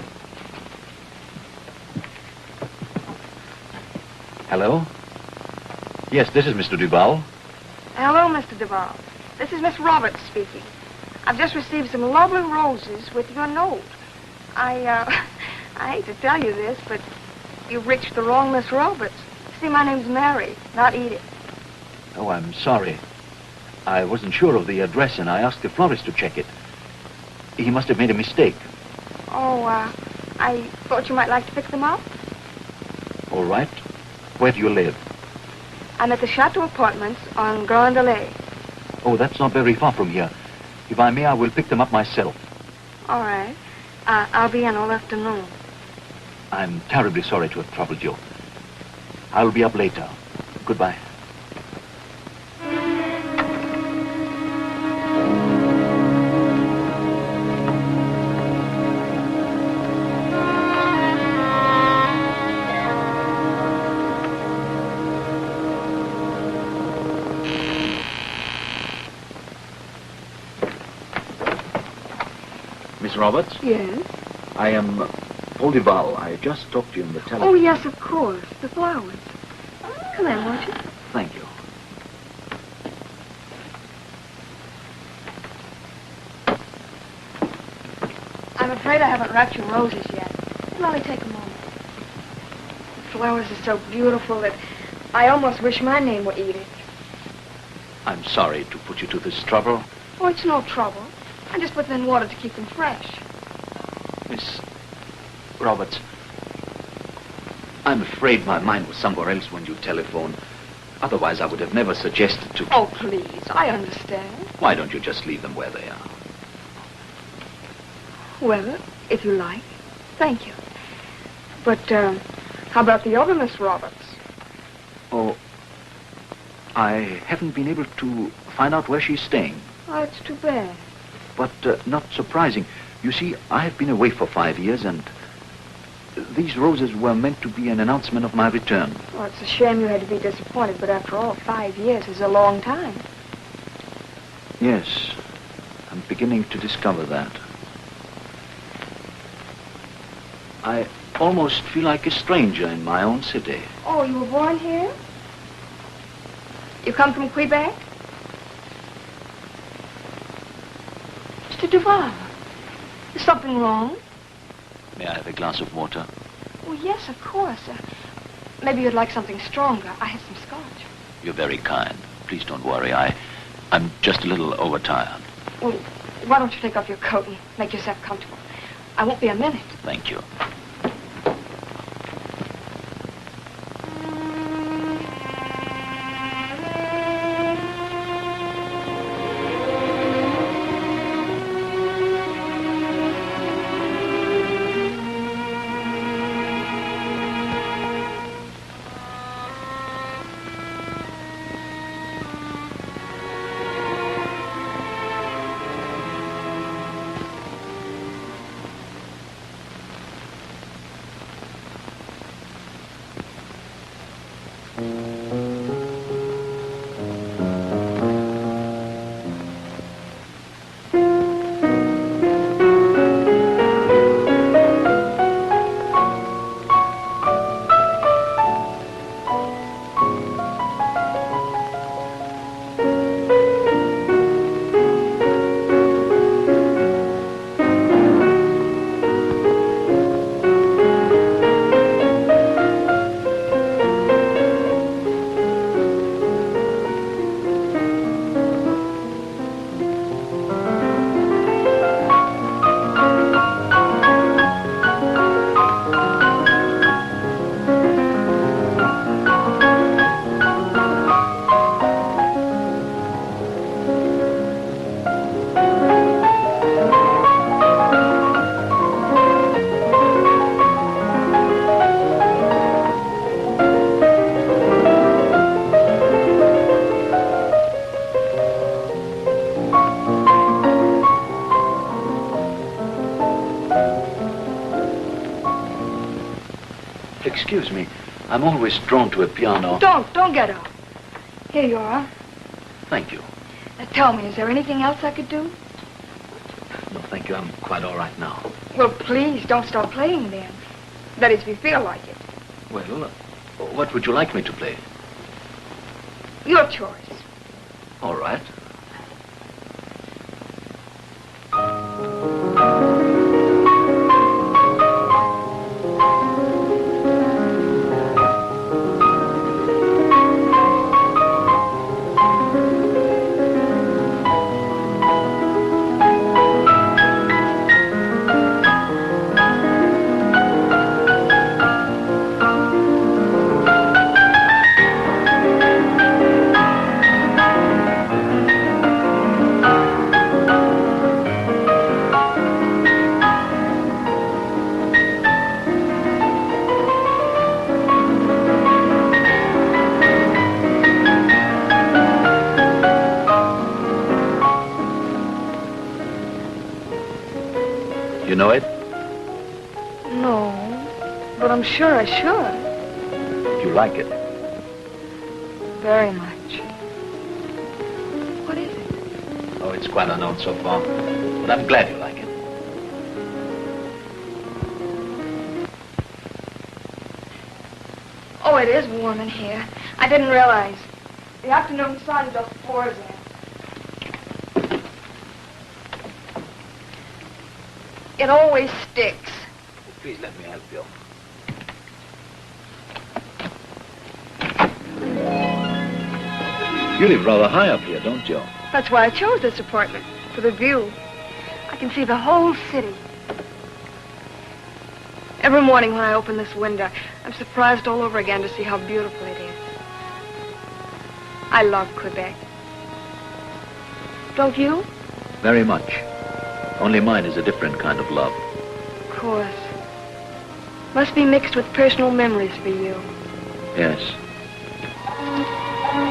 Hello? Yes, this is Mr. Duval. Hello, Mr. Duval. This is Miss Roberts speaking. I've just received some lovely roses with your note. I hate to tell you this, but you've reached the wrong Miss Roberts. See, my name's Mary, not Edith. Oh, I'm sorry. I wasn't sure of the address, and I asked the florist to check it. He must have made a mistake. Oh, I thought you might like to pick them up. All right. Where do you live? I'm at the Chateau Apartments on Grand Allée. Oh, that's not very far from here. If I may, I will pick them up myself. All right. I'll be in all afternoon. I'm terribly sorry to have troubled you. I'll be up later. Goodbye. Miss Roberts? Yes? I am Paul Duval. I just talked to you on the telephone. Oh, yes, of course. The flowers. Come in, won't you? Thank you. I'm afraid I haven't wrapped your roses yet. It'll only take a moment. The flowers are so beautiful that I almost wish my name were Edith. I'm sorry to put you to this trouble. Oh, it's no trouble. I just put them in water to keep them fresh. Miss Roberts, I'm afraid my mind was somewhere else when you telephoned. Otherwise, I would have never suggested to... Oh, please. I understand. Why don't you just leave them where they are? Well, if you like. Thank you. But, how about the other Miss Roberts? Oh, I haven't been able to find out where she's staying. Oh, it's too bad. But not surprising. You see, I have been away for 5 years, and these roses were meant to be an announcement of my return. Well, it's a shame you had to be disappointed, but after all, 5 years is a long time. Yes, I'm beginning to discover that. I almost feel like a stranger in my own city. Oh, you were born here? You come from Quebec? Mr. Duval, is something wrong? May I have a glass of water? Oh, yes, of course. Maybe you'd like something stronger. I have some scotch. You're very kind. Please don't worry. I'm just a little overtired. Well, why don't you take off your coat and make yourself comfortable? I won't be a minute. Thank you. Excuse me. I'm always drawn to a piano. Don't get up. Here you are. Thank you. Now tell me, is there anything else I could do? No, thank you. I'm quite all right now. Well, please, don't stop playing then. That is, if you feel like it. Well, what would you like me to play? Your choice. All right. You know it? No, but I'm sure I should. You like it? Very much. What is it? Oh, it's quite unknown so far. But I'm glad you like it. Oh, it is warm in here. I didn't realize. The afternoon sun just pours in. It always sticks. Please let me help you. You live rather high up here, don't you? That's why I chose this apartment, for the view. I can see the whole city. Every morning when I open this window, I'm surprised all over again to see how beautiful it is. I love Quebec. Don't you? Very much. Only mine is a different kind of love. Of course. Must be mixed with personal memories for you. Yes.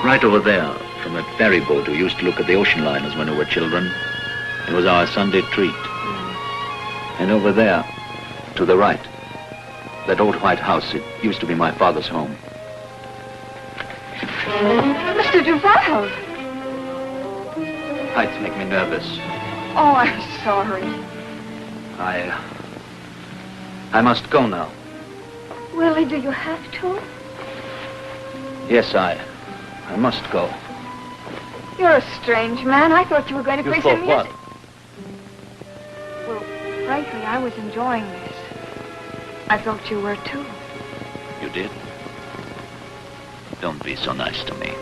Right over there, from that ferry boat we used to look at the ocean liners when we were children. It was our Sunday treat. And over there, to the right, that old white house, it used to be my father's home. Mr. Duval! Heights make me nervous. Oh, I'm sorry. I must go now. Willie, do you have to? Yes, I must go. You're a strange man. I thought you were going to play some thought what? music. Well, frankly, I was enjoying this. I thought you were too. You did? Don't be so nice to me.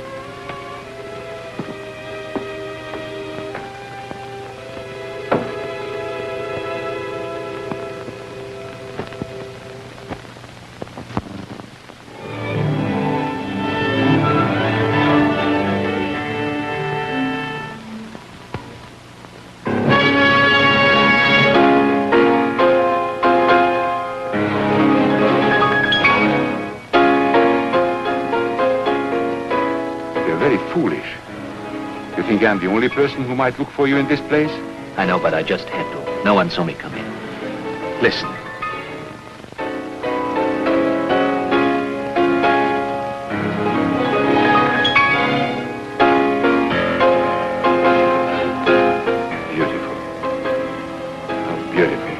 I'm the only person who might look for you in this place? I know, but I just had to. No one saw me come in. Listen. Beautiful. Oh, beautiful.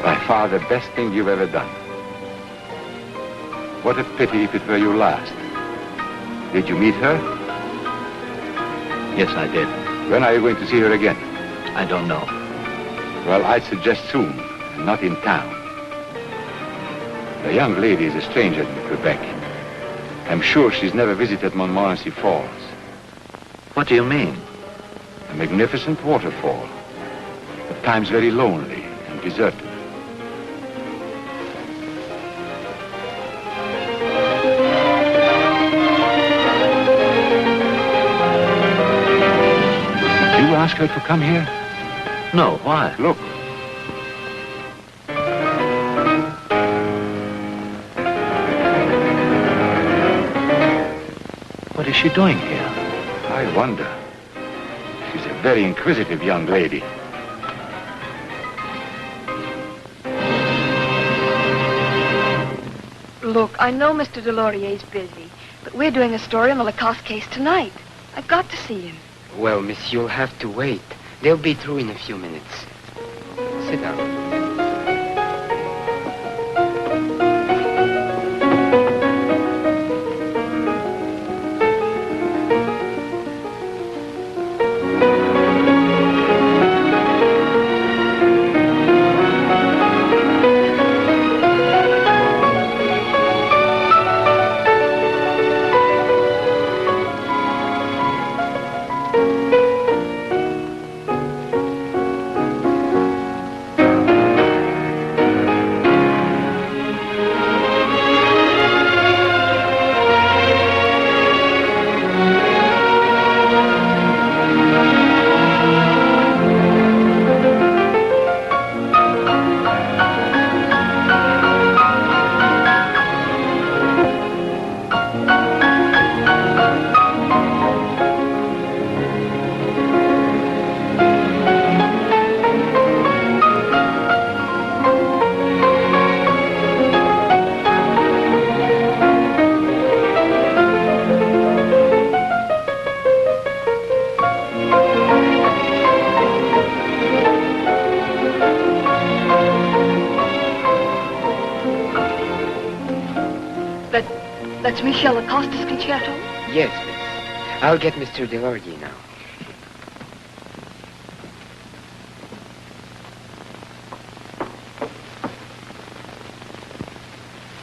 By far the best thing you've ever done. What a pity if it were your last. Did you meet her? Yes, I did. When are you going to see her again? I don't know. Well, I'd suggest soon, and not in town. The young lady is a stranger in Quebec. I'm sure she's never visited Montmorency Falls. What do you mean? A magnificent waterfall. At times very lonely and deserted. Ask her to come here? No, why? Look. What is she doing here? I wonder. She's a very inquisitive young lady. Look, I know Mr. Delorier's busy, but we're doing a story on the Lacoste case tonight. I've got to see him. Well, miss, you'll have to wait. They'll be through in a few minutes. Sit down. Michel Lacoste's concerto? Yes, miss. I'll get Mr. Delorgy now.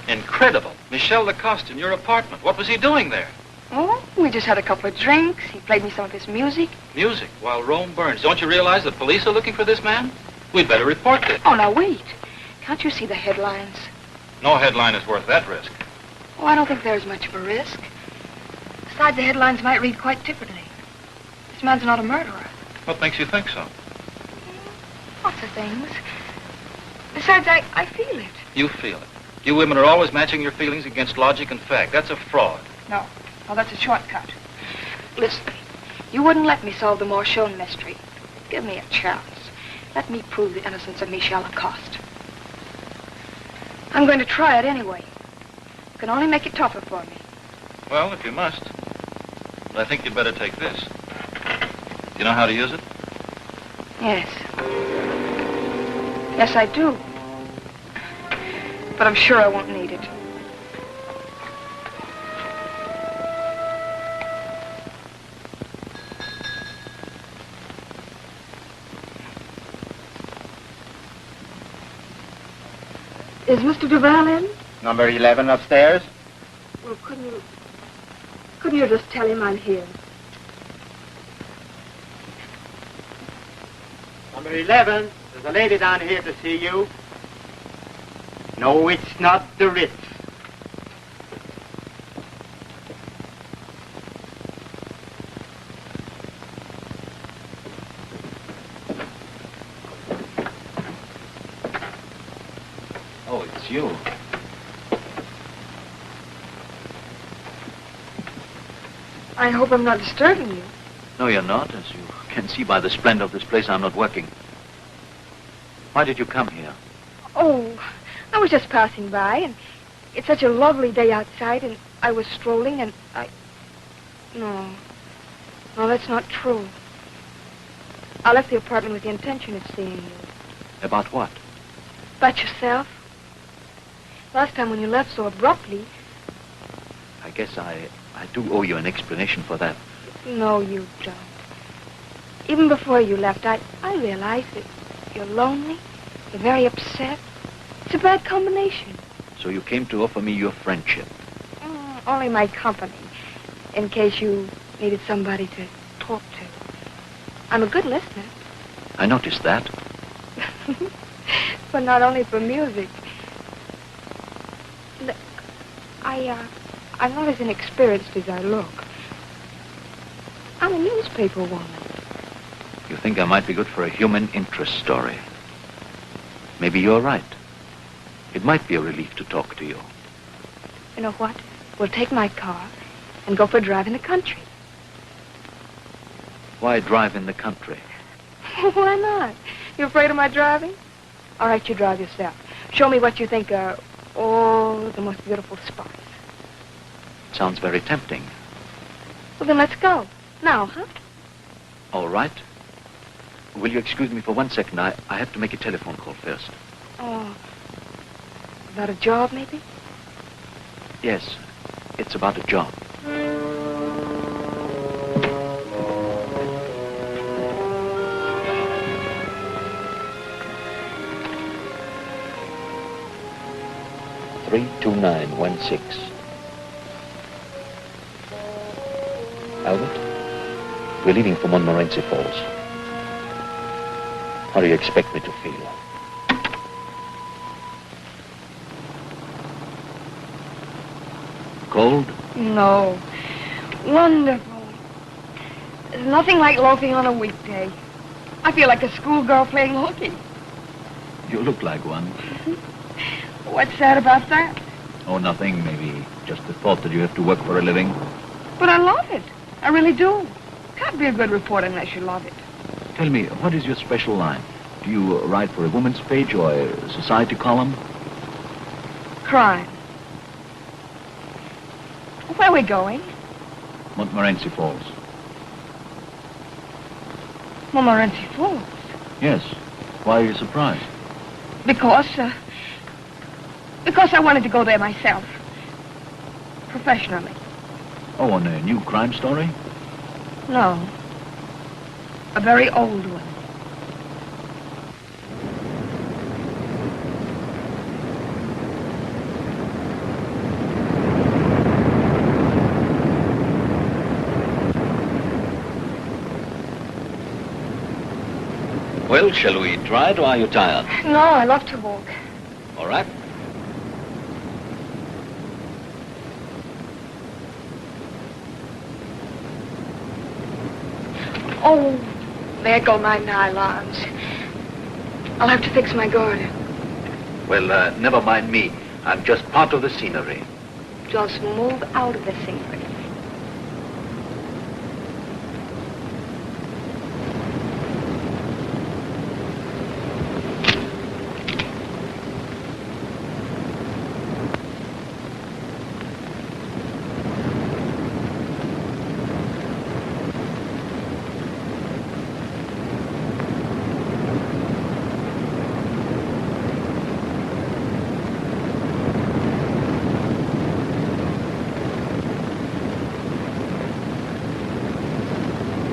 Incredible. Michel Lacoste in your apartment. What was he doing there? Oh, we just had a couple of drinks. He played me some of his music. Music while Rome burns. Don't you realize the police are looking for this man? We'd better report this. Oh, now wait. Can't you see the headlines? No headline is worth that risk. Oh, I don't think there's much of a risk. Besides, the headlines might read quite differently. This man's not a murderer. What makes you think so? Lots of things. Besides, I feel it. You feel it. You women are always matching your feelings against logic and fact. That's a fraud. No. Oh, that's a shortcut. Listen, you wouldn't let me solve the Morchon mystery. Give me a chance. Let me prove the innocence of Michel Lacoste. I'm going to try it anyway. You can only make it tougher for me. Well, if you must. But I think you'd better take this. You know how to use it? Yes. Yes, I do. But I'm sure I won't need it. Is Mr. Duval in? Number 11 upstairs? Well, couldn't you just tell him I'm here? Number 11, there's a lady down here to see you. No, it's not the Ritz. Oh, it's you. I hope I'm not disturbing you. No, you're not. As you can see by the splendor of this place, I'm not working. Why did you come here? Oh, I was just passing by, and it's such a lovely day outside, and I was strolling, and No, that's not true. I left the apartment with the intention of seeing you. About what? About yourself. Last time when you left so abruptly. I guess I do owe you an explanation for that. No, you don't. Even before you left, I realized that you're lonely, you're very upset. It's a bad combination. So you came to offer me your friendship. Only my company, in case you needed somebody to talk to. I'm a good listener. I noticed that. But not only for music. I'm not as inexperienced as I look. I'm a newspaper woman. You think I might be good for a human interest story. Maybe you're right. It might be a relief to talk to you. You know what? We'll take my car and go for a drive in the country. Why drive in the country? Why not? You afraid of my driving? All right, you drive yourself. Show me what you think are all the most beautiful spots. Sounds very tempting. Well, then let's go. Now, huh? All right. Will you excuse me for 1 second? I have to make a telephone call first. Oh. About a job, maybe? Yes. It's about a job. $32916. Albert, we're leaving for Montmorency Falls. How do you expect me to feel? Cold? No. Wonderful. There's nothing like loafing on a weekday. I feel like a schoolgirl playing hooky. You look like one. What's sad about that? Oh, nothing. Maybe just the thought that you have to work for a living. But I love it. I really do. Can't be a good reporter unless you love it. Tell me, what is your special line? Do you write for a woman's page or a society column? Crime. Where are we going? Montmorency Falls. Montmorency Falls? Yes. Why are you surprised? Because I wanted to go there myself. Professionally. Oh, on a new crime story? No. A very old one. Well, shall we try it, or are you tired? No, I love to walk. All right. Oh, there go my nylons. I'll have to fix my garden. Well, never mind me. I'm just part of the scenery. Just move out of the scenery.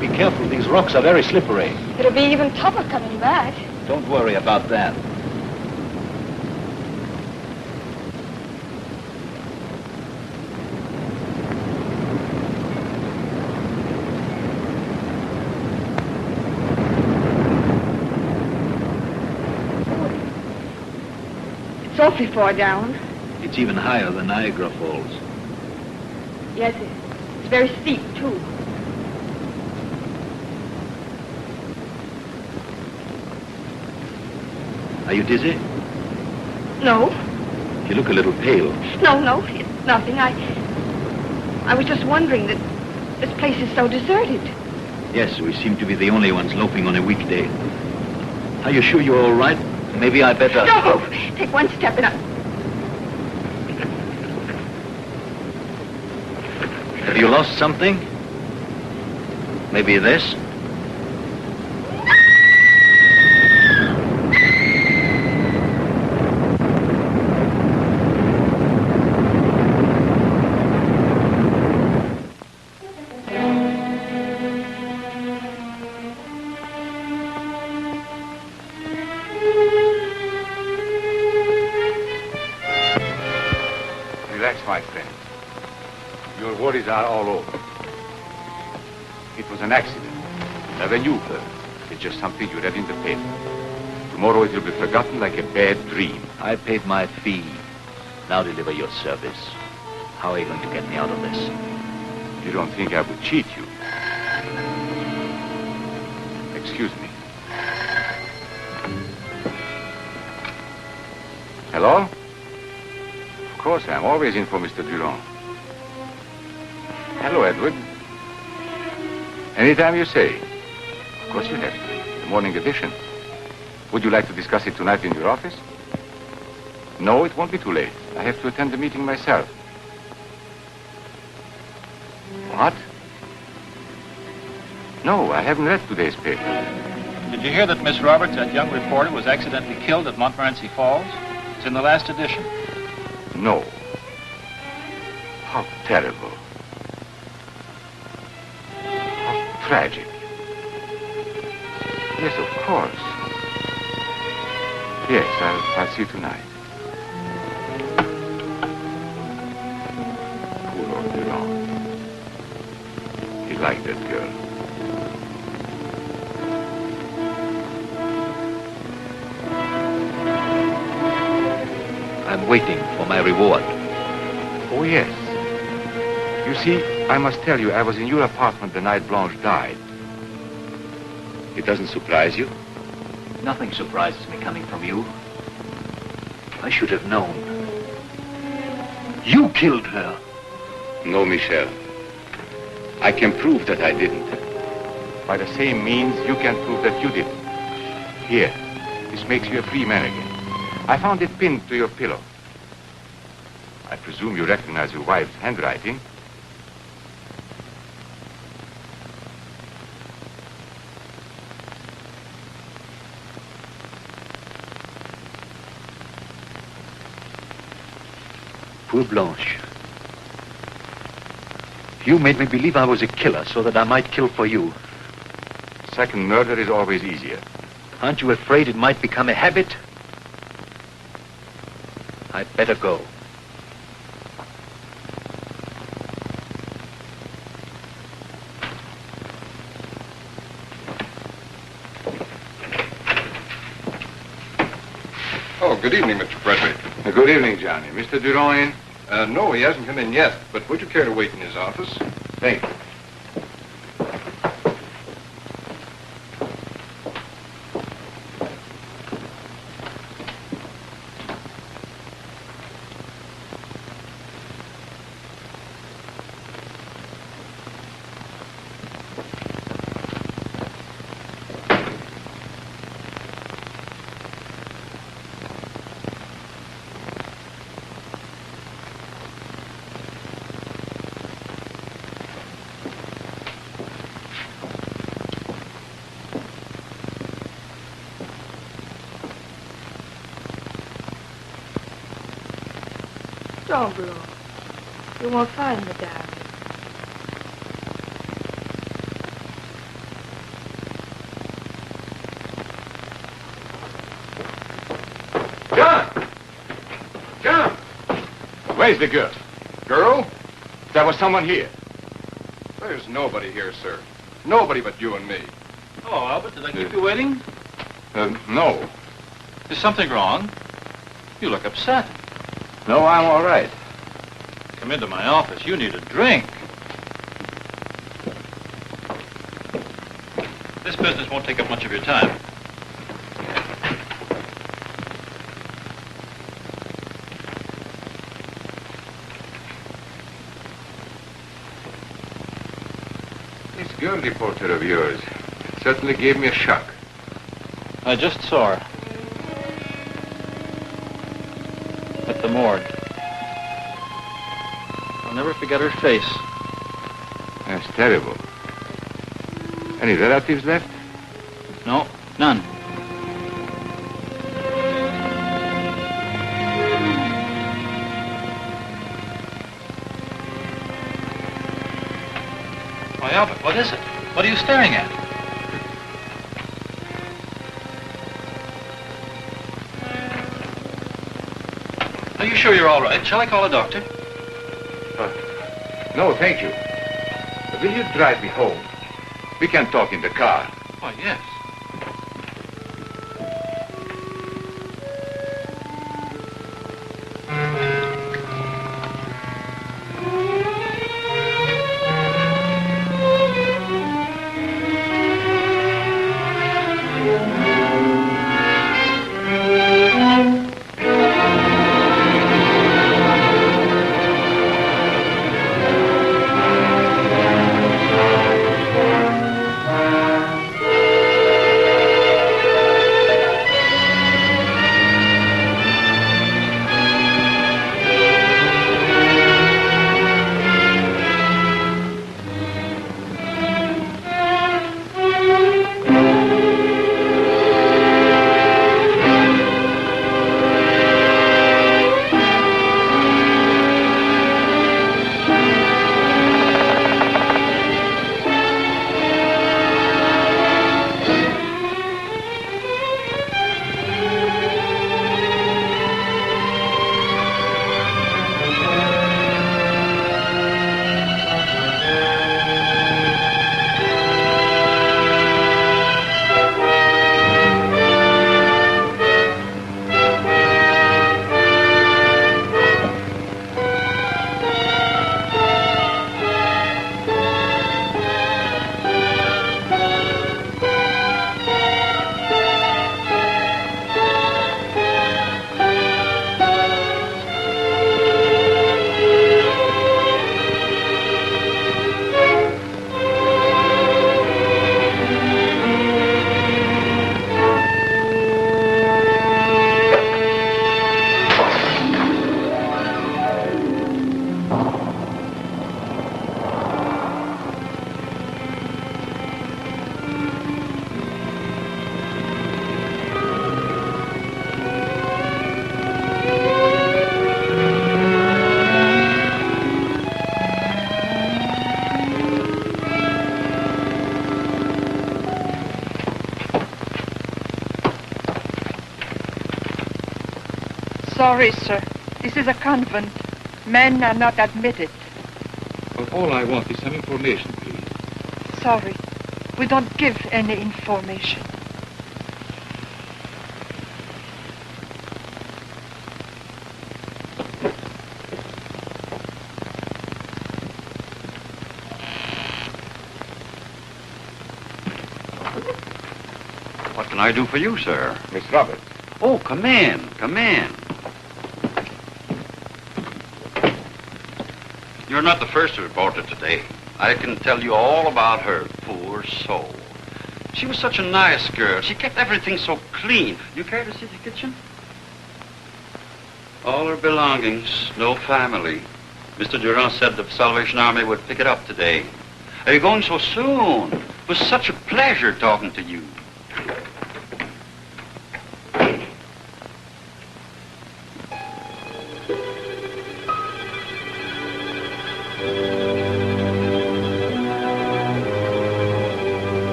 Be careful, these rocks are very slippery. It'll be even tougher coming back. Don't worry about that. It's awfully far down. It's even higher than Niagara Falls. Yes, it's very steep, too. Are you dizzy? No, You look a little pale. no, it's nothing. I was just wondering that this place is so deserted. Yes, we seem to be the only ones loafing on a weekday. Are you sure you're all right? Maybe I better... Don't move. Take one step and Have you lost something? Maybe this? Relax, my friend. Your worries are all over. It was an accident. Never knew her. It's just something you read in the paper. Tomorrow it will be forgotten like a bad dream. I paid my fee. Now deliver your service. How are you going to get me out of this? You don't think I would cheat you? Excuse me. Hello? Of course, I'm always in for Mr. Durand. Hello, Edward. Anytime you say. Of course you have. The morning edition. Would you like to discuss it tonight in your office? No, it won't be too late. I have to attend the meeting myself. What? No, I haven't read today's paper. Did you hear that Miss Roberts, that young reporter, was accidentally killed at Montmorency Falls? It's in the last edition. No. How terrible. How tragic. Yes, of course. Yes, I'll see you tonight. Poor old Durand. He liked that girl. I'm waiting for my reward. Oh, yes. You see, I must tell you, I was in your apartment the night Blanche died. It doesn't surprise you? Nothing surprises me coming from you. I should have known. You killed her. No, Michel. I can prove that I didn't. By the same means, you can prove that you didn't. Here, this makes you a free man again. I found it pinned to your pillow. I presume you recognize your wife's handwriting. Poor Blanche. You made me believe I was a killer so that I might kill for you. Second murder is always easier. Aren't you afraid it might become a habit? I'd better go. Oh, good evening, Mr. Frederick. Good evening, Johnny. Mr. Durand in? No, he hasn't come in yet, but would you care to wait in his office? Thank you. Don't, Bruno. You won't find the diary. John! John! Where's the girl? Girl? There was someone here. There's nobody here, sir. Nobody but you and me. Hello, Albert. Did I keep you waiting? No. Is something wrong? You look upset. No, I'm all right. Come into my office. You need a drink. This business won't take up much of your time. This girl reporter of yours certainly gave me a shock. I just saw her. At the morgue. I'll never forget her face. That's terrible. Any relatives left? No, none. Why, Albert, what is it? What are you staring at? Are you sure you're all right? Shall I call a doctor? No, thank you. Will you drive me home? We can talk in the car. Why, yes. Sorry, sir. This is a convent. Men are not admitted. But all I want is some information, please. Sorry. We don't give any information. What can I do for you, sir? Miss Roberts. Oh, come in. Come in. You're not the first to report her today. I can tell you all about her, poor soul. She was such a nice girl. She kept everything so clean. You care to see the kitchen? All her belongings, no family. Mr. Durand said the Salvation Army would pick it up today. Are you going so soon? It was such a pleasure talking to you.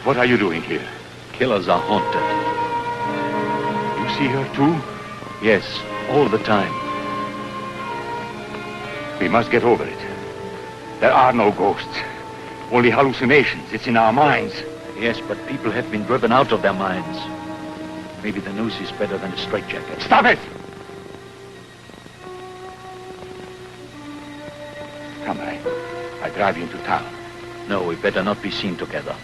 What are you doing here? Killers are haunted. You see her too? Yes, all the time. We must get over it. There are no ghosts. Only hallucinations. It's in our minds. Yes, but people have been driven out of their minds. Maybe the noose is better than a straitjacket. Stop it! Come, I drive you into town. No, we better not be seen together.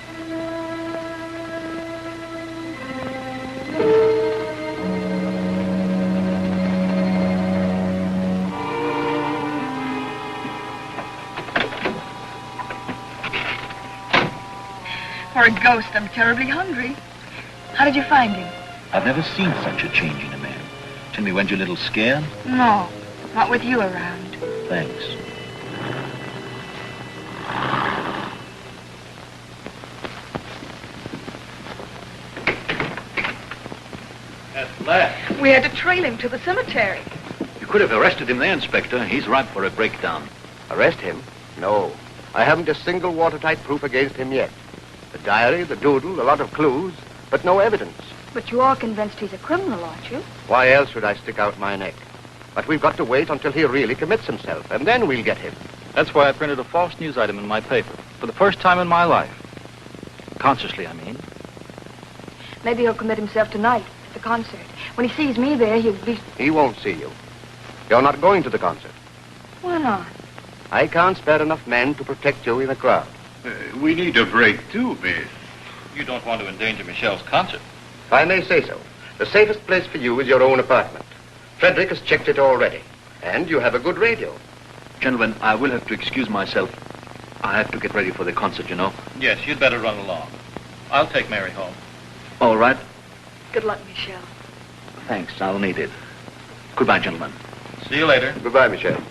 For a ghost, I'm terribly hungry. How did you find him? I've never seen such a change in a man. Tell me, weren't you a little scared? No, not with you around. Thanks. At last. We had to trail him to the cemetery. You could have arrested him there, Inspector. He's ripe for a breakdown. Arrest him? No. I haven't a single watertight proof against him yet. The diary, the doodle, a lot of clues, but no evidence. But you are convinced he's a criminal, aren't you? Why else should I stick out my neck? But we've got to wait until he really commits himself, and then we'll get him. That's why I printed a false news item in my paper. For the first time in my life. Consciously, I mean. Maybe he'll commit himself tonight at the concert. When he sees me there, he'll be... He won't see you. You're not going to the concert. Why not? I can't spare enough men to protect you in a crowd. We need a break, too, miss. You don't want to endanger Michelle's concert. If I may say so, the safest place for you is your own apartment. Frederick has checked it already. And you have a good radio. Gentlemen, I will have to excuse myself. I have to get ready for the concert, you know. Yes, you'd better run along. I'll take Mary home. All right. Good luck, Michelle. Thanks, I'll need it. Goodbye, gentlemen. See you later. Goodbye, Michelle.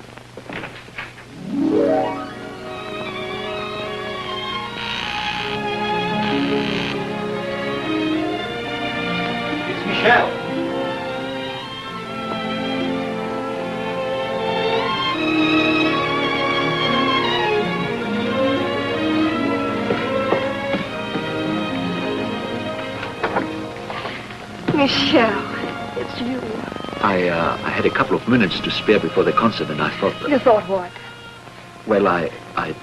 It's Michelle. Michelle, it's you. I had a couple of minutes to spare before the concert, and I thought that... You thought what? Well, I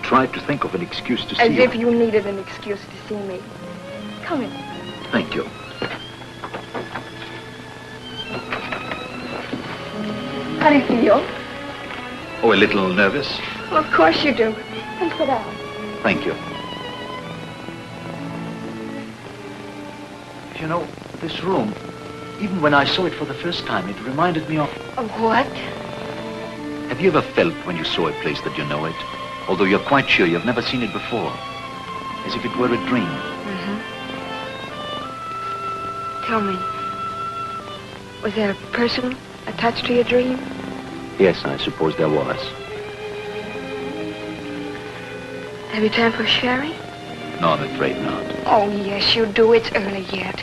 tried to think of an excuse to see As you. if you needed an excuse to see me. Come in. Thank you. How do you feel? Oh, a little nervous. Well, of course you do. Come sit down. Thank you. You know, this room, even when I saw it for the first time, it reminded me of... Of what? Have you ever felt when you saw a place that you know it, although you're quite sure you've never seen it before, as if it were a dream? Mm-hmm. Tell me, was there a person attached to your dream? Yes, I suppose there was. Have you time for sherry? No, I'm afraid not. Oh, yes, you do. It's early yet.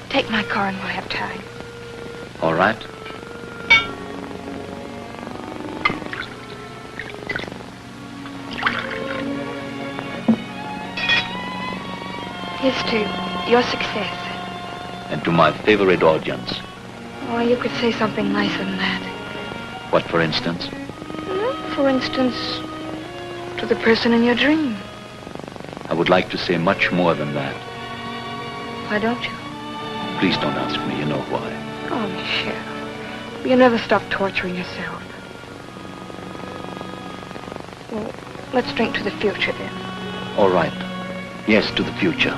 Take my car and we'll have time. All right. Here's to your success. And to my favorite audience. Oh, you could say something nicer than that. What, for instance? For instance, to the person in your dream. I would like to say much more than that. Why don't you? Please don't ask me. You know why. Oh, Michel. You never stop torturing yourself. Well, let's drink to the future, then. All right. Yes, to the future.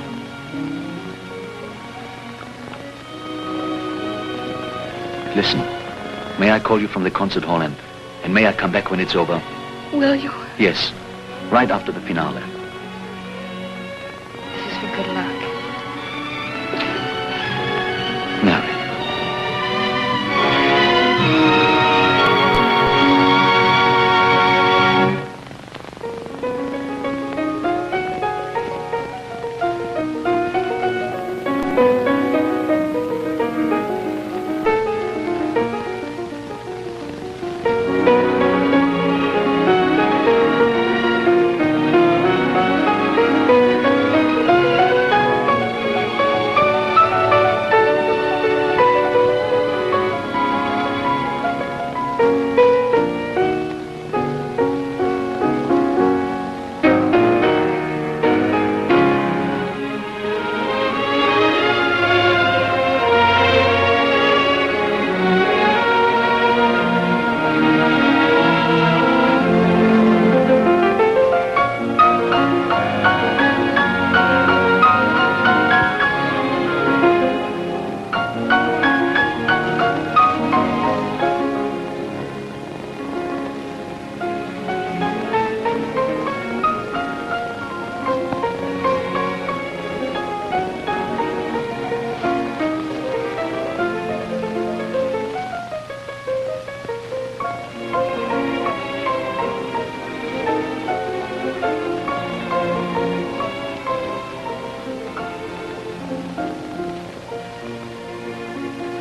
Listen, may I call you from the concert hall and may I come back when it's over? Will you? Yes, right after the finale. This is for good luck. Mary.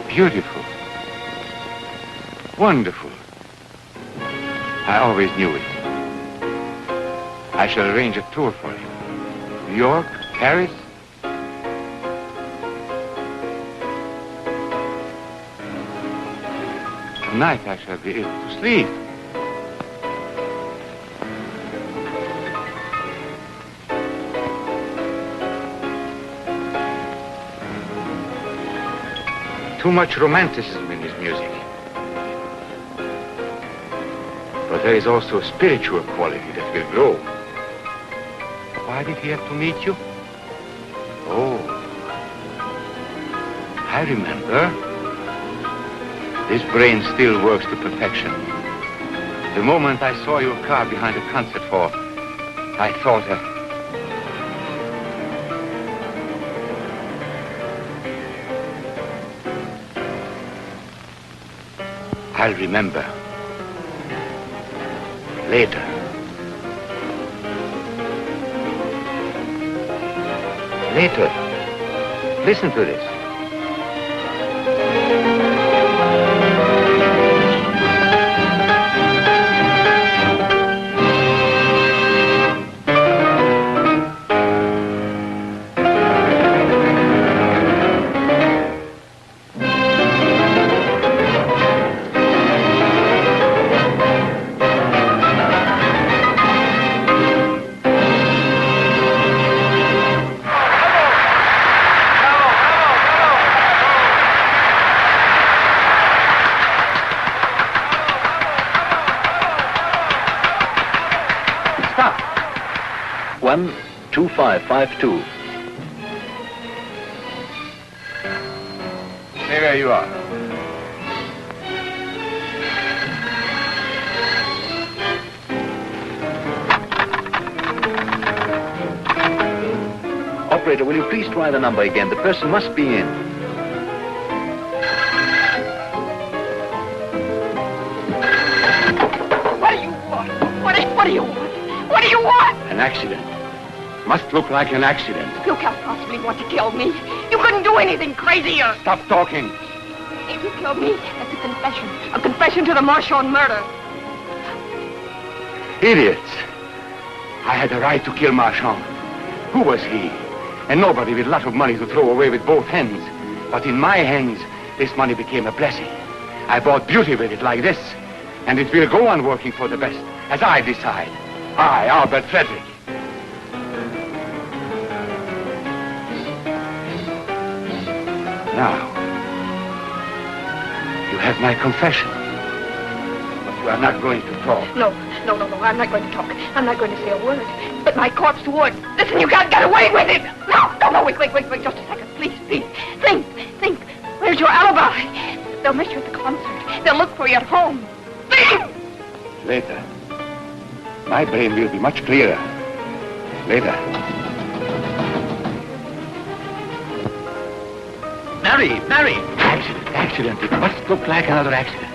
Beautiful. Wonderful. I always knew it. I shall arrange a tour for you. New York, Paris. Tonight I shall be able to sleep. Too much romanticism in his music. But there is also a spiritual quality that will grow. Why did he have to meet you? Oh, I remember. His brain still works to perfection. The moment I saw your car behind the concert hall, I thought I'll remember. Later. Later. Listen to this. Stop. 12552. Stay where you are. Operator, will you please try the number again? The person must be in. What do you want? What do you want? What do you want? An accident. Must look like an accident. You can't possibly want to kill me. You couldn't do anything crazier. Stop talking. If you killed me, that's a confession. A confession to the Marchand murder. Idiots. I had the right to kill Marchand. Who was he? And nobody with a lot of money to throw away with both hands. But in my hands, this money became a blessing. I bought beauty with it like this. And it will go on working for the best, as I decide. I, Albert Frederick. Now, you have my confession. But you are not going to talk. No, I'm not going to talk. I'm not going to say a word. But my corpse would. Listen, you can't get away with it. No, wait, just a second. Please. Think. Where's your alibi? They'll miss you at the concert. They'll look for you at home. Think! Later. My brain will be much clearer. Later. Mary! Accident. It must look like another accident.